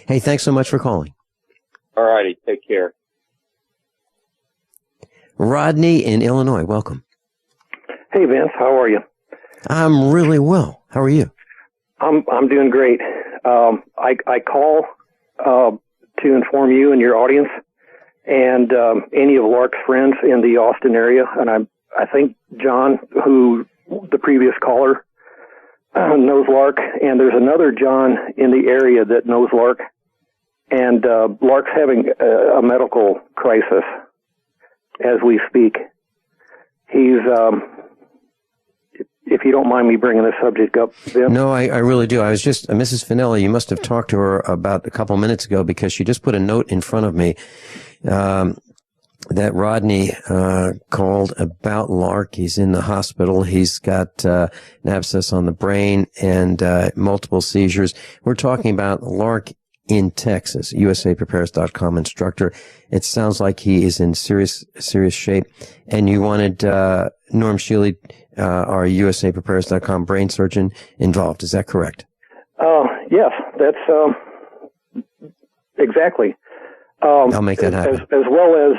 Hey, thanks so much for calling. All righty, take care. Rodney in Illinois, welcome. Hey, Vince, how are you? I'm really well. How are you? I'm doing great. I call to inform you and your audience and any of Lark's friends in the Austin area, and I think John, who the previous caller, knows Lark, and there's another John in the area that knows Lark, and Lark's having a medical crisis as we speak. He's if you don't mind me bringing this subject up, Vince. No, I really do. I was just, Mrs. Finelli, you must have talked to her about a couple minutes ago, because she just put a note in front of me that Rodney called about Lark. He's in the hospital. He's got an abscess on the brain and multiple seizures. We're talking about Lark in Texas, USAPrepares.com instructor. It sounds like he is in serious shape. And you wanted Norm Shealy, our USAPrepares.com brain surgeon, involved. Is that correct? Yes, that's exactly. I'll make that happen. As well as,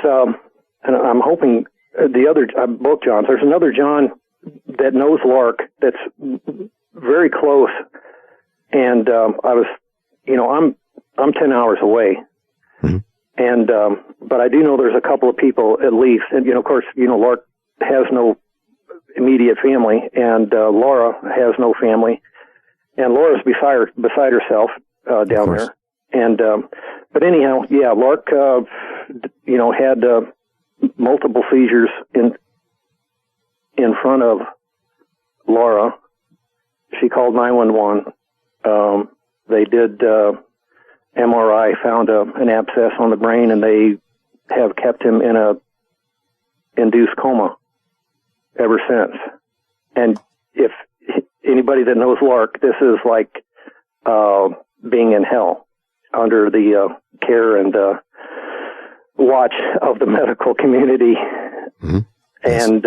and I'm hoping the other, both Johns, there's another John that knows Lark that's very close. And I was, I'm 10 hours away. Mm-hmm. And, but I do know there's a couple of people at least. And, of course, Lark has no immediate family, and Laura has no family. And Laura's beside herself down there. And but anyhow, yeah, Lark, had multiple seizures in front of Laura. She called 911. They did MRI, found an abscess on the brain, and they have kept him in a induced coma ever since. And if anybody that knows Lark, this is like being in hell under the care and watch of the medical community. Mm-hmm. Yes. And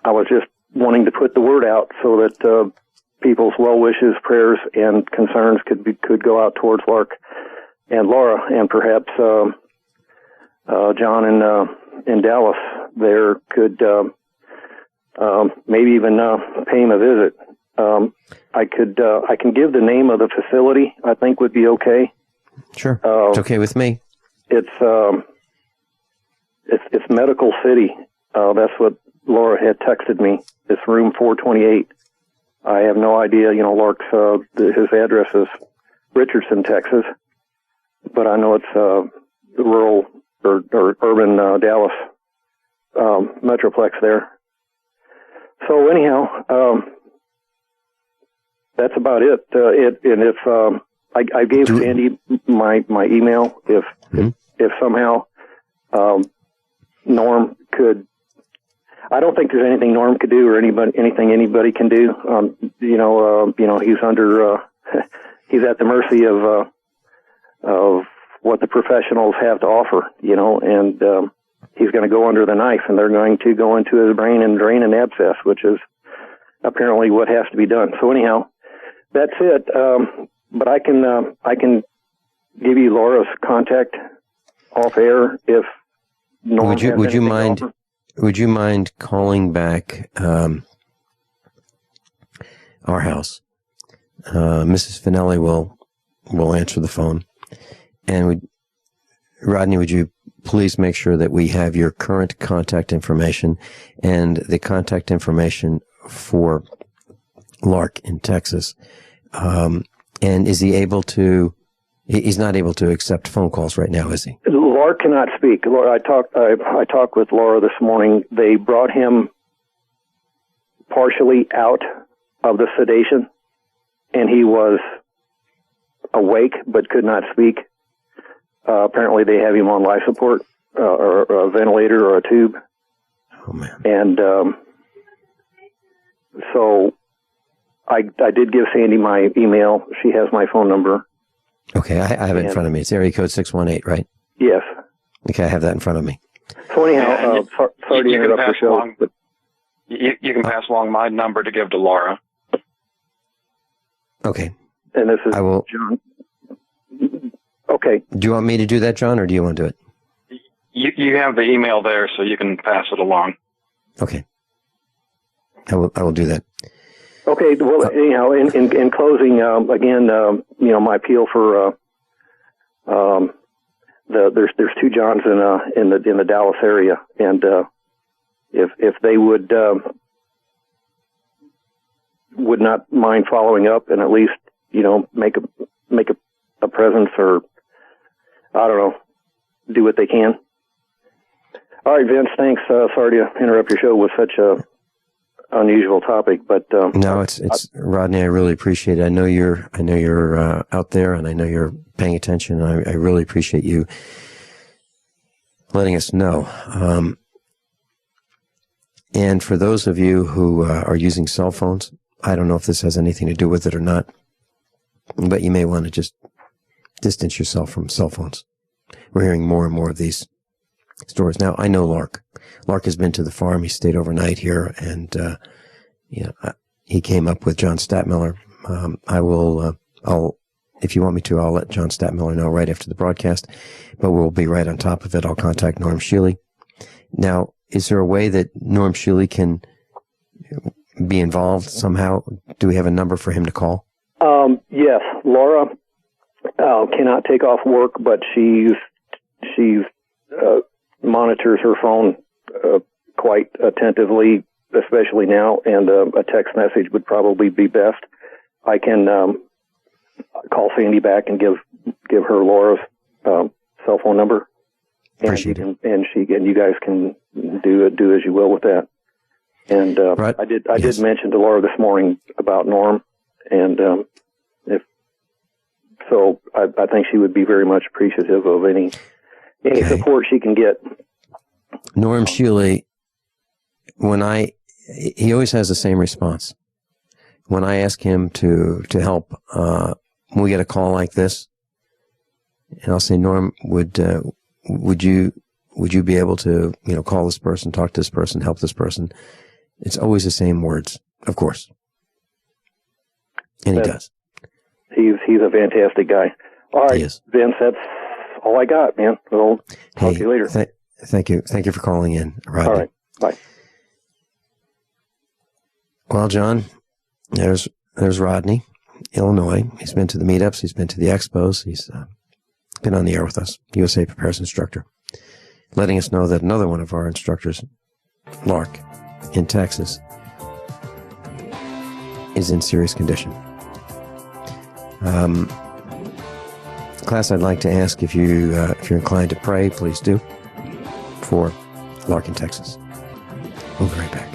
I was just wanting to put the word out so that people's well wishes, prayers, and concerns could go out towards Lark and Laura, and perhaps John in Dallas there could maybe even pay him a visit. I can give the name of the facility. I think would be okay. Sure, it's okay with me. It's Medical City. That's what Laura had texted me. It's room 428. I have no idea. Lark's his address is Richardson, Texas, but I know it's rural or urban Dallas metroplex there. So anyhow, that's about it. And if I gave Sandy my email, if somehow Norm could, I don't think there's anything Norm could do or anything anybody can do. He's under he's at the mercy of what the professionals have to offer. And he's going to go under the knife, and they're going to go into his brain and drain an abscess, which is apparently what has to be done. So anyhow, that's it. But I can give you Laura's contact off air if Norm Would you mind calling back our house? Mrs. Finelli will answer the phone, and Rodney, would you please make sure that we have your current contact information and the contact information for Lark in Texas? And is he able to? He's not able to accept phone calls right now, is he? Lark cannot speak. Laura, I talked with Laura this morning. They brought him partially out of the sedation, and he was awake but could not speak. Apparently, they have him on life support or a ventilator or a tube. Oh man! And so I did give Sandy my email. She has my phone number. Okay, I have it in front of me. It's area code 618, right? Yes. Okay, I have that in front of me. So anyhow, sorry to interrupt your show. But you can pass along my number to give to Laura. Okay. And this is John. Okay. Do you want me to do that, John, or do you want to do it? You have the email there, so you can pass it along. Okay. I will do that. Okay. Well, anyhow, in closing, again, my appeal for there's two Johns in the Dallas area, and if they would not mind following up and at least make a presence, or I don't know, do what they can. All right, Vince. Thanks. Sorry to interrupt your show with such a unusual topic, but no, it's Rodney. I really appreciate it. I know you're out there, and I know you're paying attention. I really appreciate you letting us know. And for those of you who are using cell phones, I don't know if this has anything to do with it or not, but you may want to just distance yourself from cell phones. We're hearing more and more of these stories. Now, I know Lark. Lark has been to the farm. He stayed overnight here, and he came up with John Statmiller. I'll, if you want me to, I'll let John Statmiller know right after the broadcast, but we'll be right on top of it. I'll contact Norm Shealy. Now, is there a way that Norm Shealy can be involved somehow? Do we have a number for him to call? Yes, Laura cannot take off work, but she monitors her phone quite attentively, especially now, and a text message would probably be best. I can call Sandy back and give her Laura's cell phone number, and you guys can do as you will with that. And right. I did mention to Laura this morning about Norm, and I think she would be very much appreciative of any support she can get. Norm Shealy, he always has the same response. When I ask him to help, when we get a call like this, and I'll say, Norm, would you be able to, call this person, talk to this person, help this person? It's always the same words, of course. And he does. He's a fantastic guy. All right, Vince, that's all I got, man. We'll talk to you later. Thank you. Thank you for calling in, Rodney. All right, bye. Well, John, there's Rodney, Illinois. He's been to the meetups. He's been to the expos. He's been on the air with us, USA Prepares instructor, letting us know that another one of our instructors, Lark, in Texas, is in serious condition. Class, I'd like to ask if you're inclined to pray, please do, for Lark in Texas. We'll be right back.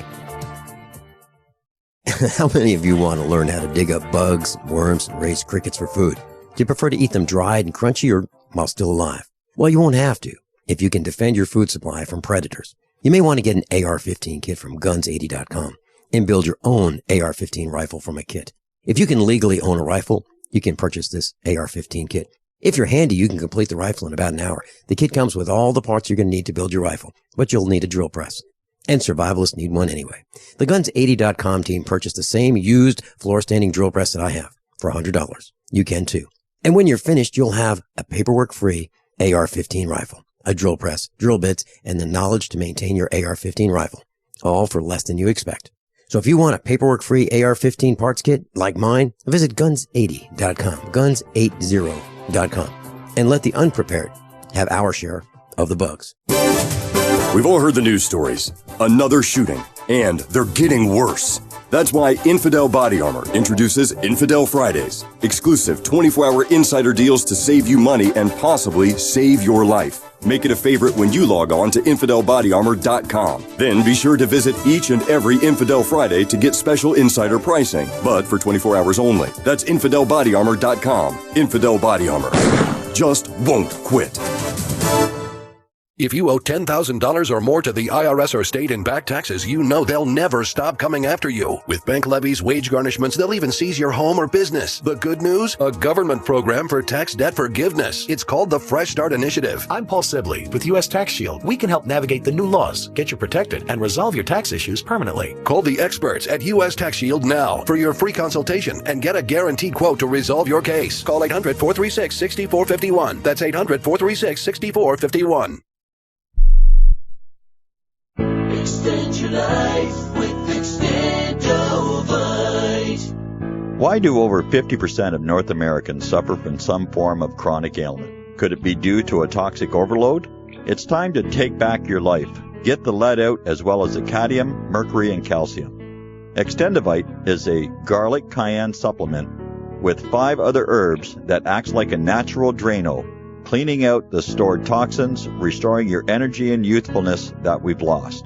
How many of you want to learn how to dig up bugs, worms, and raise crickets for food? Do you prefer to eat them dried and crunchy or while still alive? Well, you won't have to if you can defend your food supply from predators. You may want to get an AR-15 kit from guns80.com and build your own AR-15 rifle from a kit. If you can legally own a rifle, you can purchase this AR-15 kit. If you're handy, you can complete the rifle in about an hour. The kit comes with all the parts you're going to need to build your rifle, but you'll need a drill press. And survivalists need one anyway. The Guns80.com team purchased the same used floor-standing drill press that I have for $100. You can too. And when you're finished, you'll have a paperwork-free AR-15 rifle, a drill press, drill bits, and the knowledge to maintain your AR-15 rifle, all for less than you expect. So if you want a paperwork-free AR-15 parts kit like mine, visit Guns80.com, Guns80.com, and let the unprepared have our share of the bugs. We've all heard the news stories. Another shooting, and they're getting worse. That's why Infidel Body Armor introduces Infidel Fridays, exclusive 24-hour insider deals to save you money and possibly save your life. Make it a favorite when you log on to InfidelBodyArmor.com. Then be sure to visit each and every Infidel Friday to get special insider pricing, but for 24 hours only. That's InfidelBodyArmor.com. Infidel Body Armor just won't quit. If you owe $10,000 or more to the IRS or state in back taxes, you know they'll never stop coming after you. With bank levies, wage garnishments, they'll even seize your home or business. The good news? A government program for tax debt forgiveness. It's called the Fresh Start Initiative. I'm Paul Sibley with U.S. Tax Shield. We can help navigate the new laws, get you protected, and resolve your tax issues permanently. Call the experts at U.S. Tax Shield now for your free consultation and get a guaranteed quote to resolve your case. Call 800-436-6451. That's 800-436-6451. Extend your life with Extendovite. Why do over 50% of North Americans suffer from some form of chronic ailment? Could it be due to a toxic overload? It's time to take back your life. Get the lead out as well as the cadmium, mercury, and calcium. Extendovite is a garlic cayenne supplement with 5 other herbs that acts like a natural Drano, cleaning out the stored toxins, restoring your energy and youthfulness that we've lost.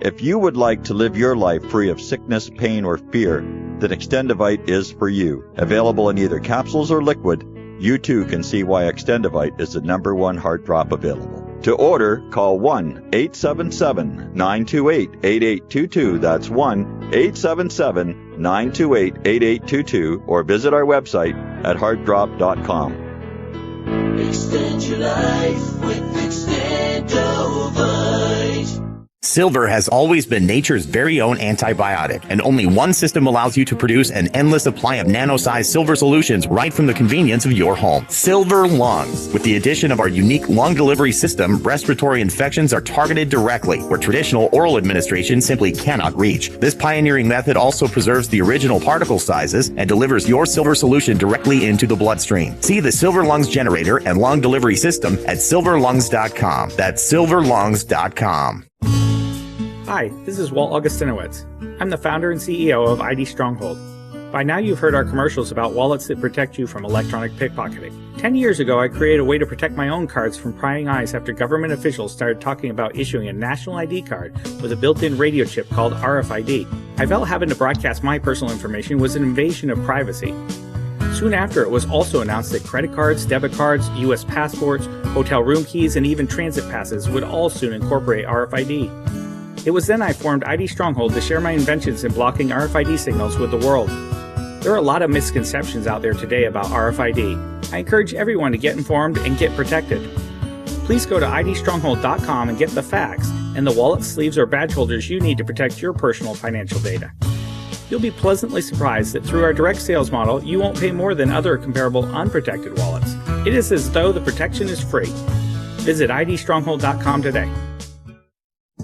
If you would like to live your life free of sickness, pain, or fear, then Extendovite is for you. Available in either capsules or liquid, you too can see why Extendovite is the #1 heart drop available. To order, call 1-877-928-8822. That's 1-877-928-8822, or visit our website at heartdrop.com. Extend your life with Extendovite. Silver has always been nature's very own antibiotic, and only one system allows you to produce an endless supply of nano-sized silver solutions right from the convenience of your home. Silver Lungs. With the addition of our unique lung delivery system, respiratory infections are targeted directly, where traditional oral administration simply cannot reach. This pioneering method also preserves the original particle sizes and delivers your silver solution directly into the bloodstream. See the Silver Lungs generator and lung delivery system at silverlungs.com. That's silverlungs.com. Hi, this is Walt Augustinowitz. I'm the founder and CEO of ID Stronghold. By now you've heard our commercials about wallets that protect you from electronic pickpocketing. 10 years ago, I created a way to protect my own cards from prying eyes after government officials started talking about issuing a national ID card with a built-in radio chip called RFID. I felt having to broadcast my personal information was an invasion of privacy. Soon after, it was also announced that credit cards, debit cards, U.S. passports, hotel room keys, and even transit passes would all soon incorporate RFID. It was then I formed ID Stronghold to share my inventions in blocking RFID signals with the world. There are a lot of misconceptions out there today about RFID. I encourage everyone to get informed and get protected. Please go to idstronghold.com and get the facts and the wallet, sleeves, or badge holders you need to protect your personal financial data. You'll be pleasantly surprised that through our direct sales model, you won't pay more than other comparable unprotected wallets. It is as though the protection is free. Visit idstronghold.com today.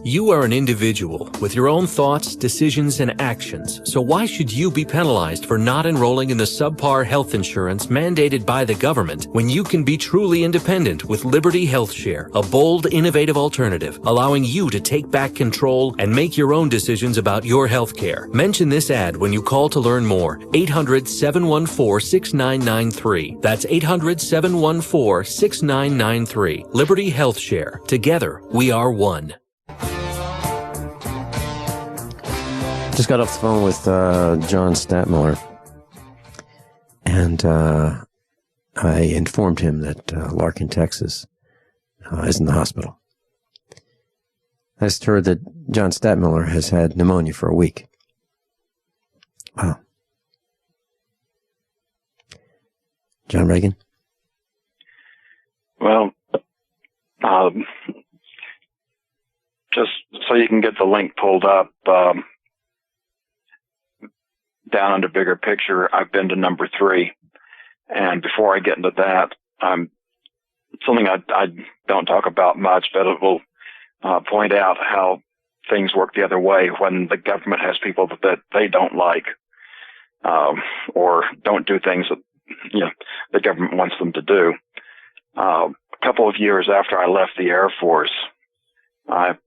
You are an individual with your own thoughts, decisions, and actions, so why should you be penalized for not enrolling in the subpar health insurance mandated by the government when you can be truly independent with Liberty Health Share, a bold, innovative alternative, allowing you to take back control and make your own decisions about your health care? Mention this ad when you call to learn more. 800-714-6993. That's 800-714-6993. Liberty Health Share. Together, we are one. Just got off the phone with John Statmiller, and I informed him that Larkin, Texas, is in the hospital. I just heard that John Statmiller has had pneumonia for a week. Wow. John Regan? Well, just so you can get the link pulled up, down under bigger picture, I've been to number 3. And before I get into that, something I don't talk about much, but it will point out how things work the other way when the government has people that they don't like, or don't do things that the government wants them to do. A couple of years after I left the Air Force, I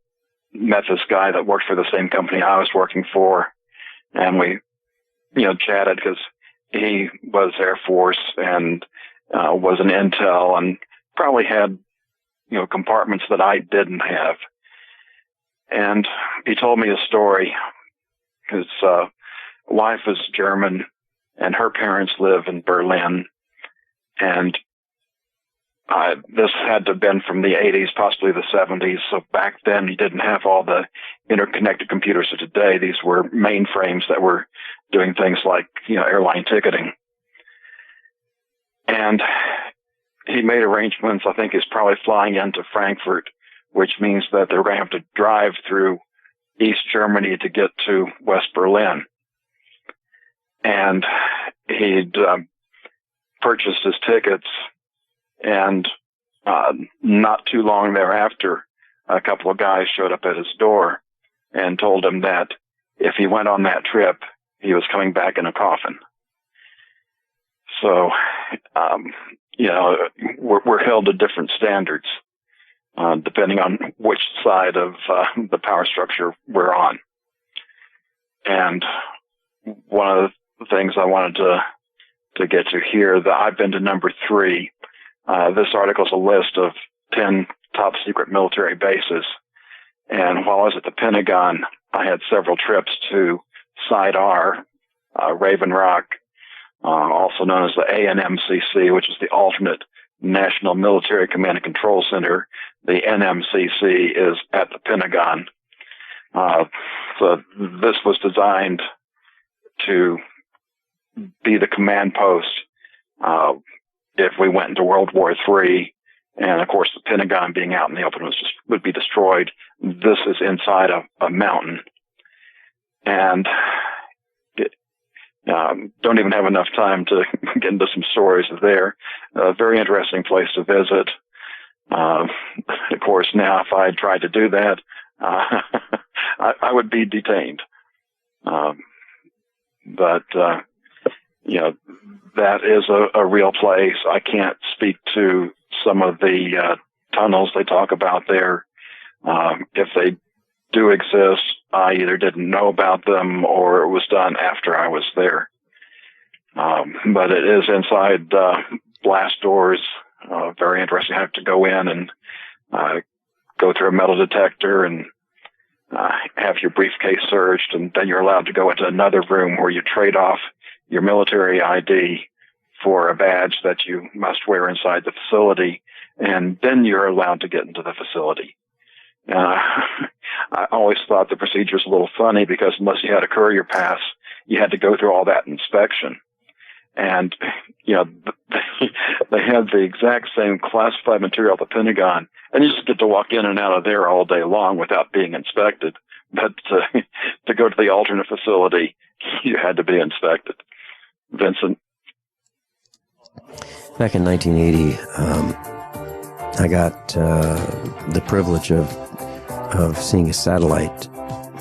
met this guy that worked for the same company I was working for, and we chatted because he was Air Force and was an intel and probably had, compartments that I didn't have. And he told me a story. His wife is German and her parents live in Berlin. And this had to have been from the 80s, possibly the 70s. So back then you didn't have all the interconnected computers of today. These were mainframes that were doing things like, airline ticketing. And he made arrangements. I think he's probably flying into Frankfurt, which means that they're going to have to drive through East Germany to get to West Berlin. And he'd purchased his tickets, and not too long thereafter, a couple of guys showed up at his door and told him that if he went on that trip, he was coming back in a coffin. So, we're held to different standards, depending on which side of the power structure we're on. And one of the things I wanted to get to here, that I've been to number 3. This article is a list of 10 top secret military bases. And while I was at the Pentagon, I had several trips to Side R, Raven Rock, also known as the ANMCC, which is the alternate National Military Command and Control Center. The NMCC is at the Pentagon. So this was designed to be the command post if we went into World War III. And of course, the Pentagon being out in the open would be destroyed. This is inside a mountain. And don't even have enough time to get into some stories there. A very interesting place to visit. Of course, now if I tried to do that, I would be detained. But that is a real place. I can't speak to some of the tunnels they talk about there. If they do exist, I either didn't know about them or it was done after I was there. But it is inside blast doors. Very interesting. I have to go in and go through a metal detector and have your briefcase searched, and then you're allowed to go into another room where you trade off your military ID for a badge that you must wear inside the facility, and then you're allowed to get into the facility. I always thought the procedure was a little funny because unless you had a courier pass, you had to go through all that inspection. And, they had the exact same classified material at the Pentagon, and you just get to walk in and out of there all day long without being inspected. But to go to the alternate facility, you had to be inspected. Vincent? Back in 1980, I got the privilege of seeing a satellite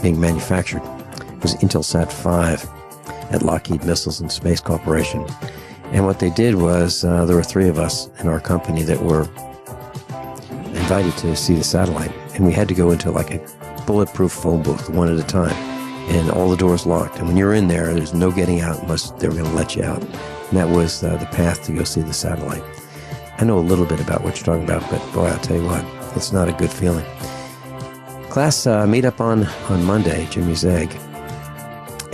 being manufactured. It was Intelsat 5 at Lockheed Missiles and Space Corporation. And what they did was there were 3 of us in our company that were invited to see the satellite. And we had to go into like a bulletproof phone booth one at a time. And all the doors locked. And when you're in there, there's no getting out unless they were going to let you out. And that was the path to go see the satellite. I know a little bit about what you're talking about, but boy, I'll tell you what, it's not a good feeling. Class, meet up on Monday, Jimmy's Egg,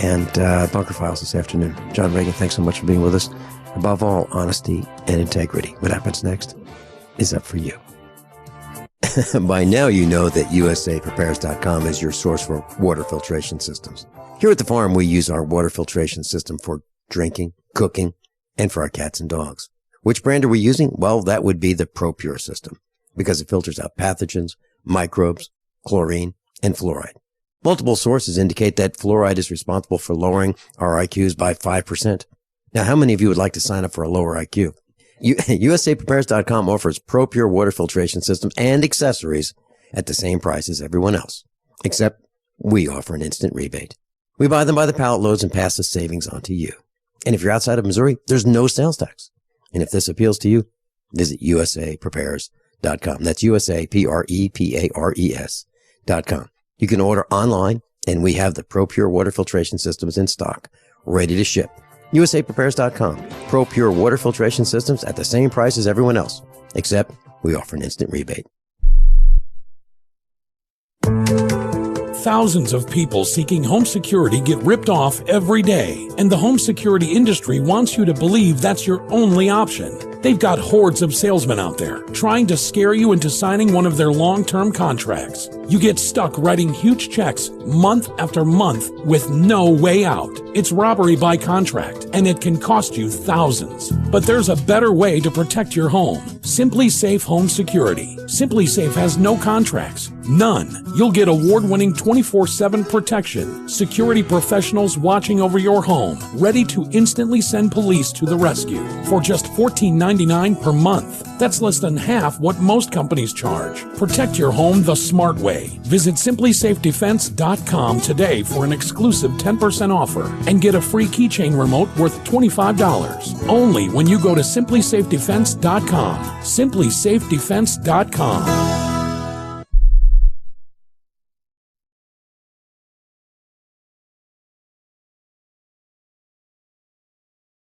and Bunker Files this afternoon. John Regan, thanks so much for being with us. Above all, honesty and integrity. What happens next is up for you. By now you know that USAPrepares.com is your source for water filtration systems. Here at the farm, we use our water filtration system for drinking, cooking, and for our cats and dogs. Which brand are we using? Well, that would be the ProPure system, because it filters out pathogens, microbes, chlorine, and fluoride. Multiple sources indicate that fluoride is responsible for lowering our IQs by 5%. Now, how many of you would like to sign up for a lower IQ? USAPrepares.com offers ProPure water filtration systems and accessories at the same price as everyone else, except we offer an instant rebate. We buy them by the pallet loads and pass the savings on to you. And if you're outside of Missouri, there's no sales tax. And if this appeals to you, visit USAPrepares.com. That's USAPrepares.com. You can order online, and we have the ProPure water filtration systems in stock, ready to ship. USAPrepares.com. ProPure water filtration systems at the same price as everyone else, except we offer an instant rebate. Thousands of people seeking home security get ripped off every day, and the home security industry wants you to believe that's your only option. They've got hordes of salesmen out there trying to scare you into signing one of their long-term contracts. You get stuck writing huge checks month after month with no way out. It's robbery by contract, and it can cost you thousands. But there's a better way to protect your home. Simply Safe Home Security. Simply Safe has no contracts. None. You'll get award-winning 24/7 protection. Security professionals watching over your home, ready to instantly send police to the rescue for just $14.99 per month. That's less than half what most companies charge. Protect your home the smart way. Visit simplysafedefense.com today for an exclusive 10% offer and get a free keychain remote worth $25. Only when you go to simplysafedefense.com. simplysafedefense.com.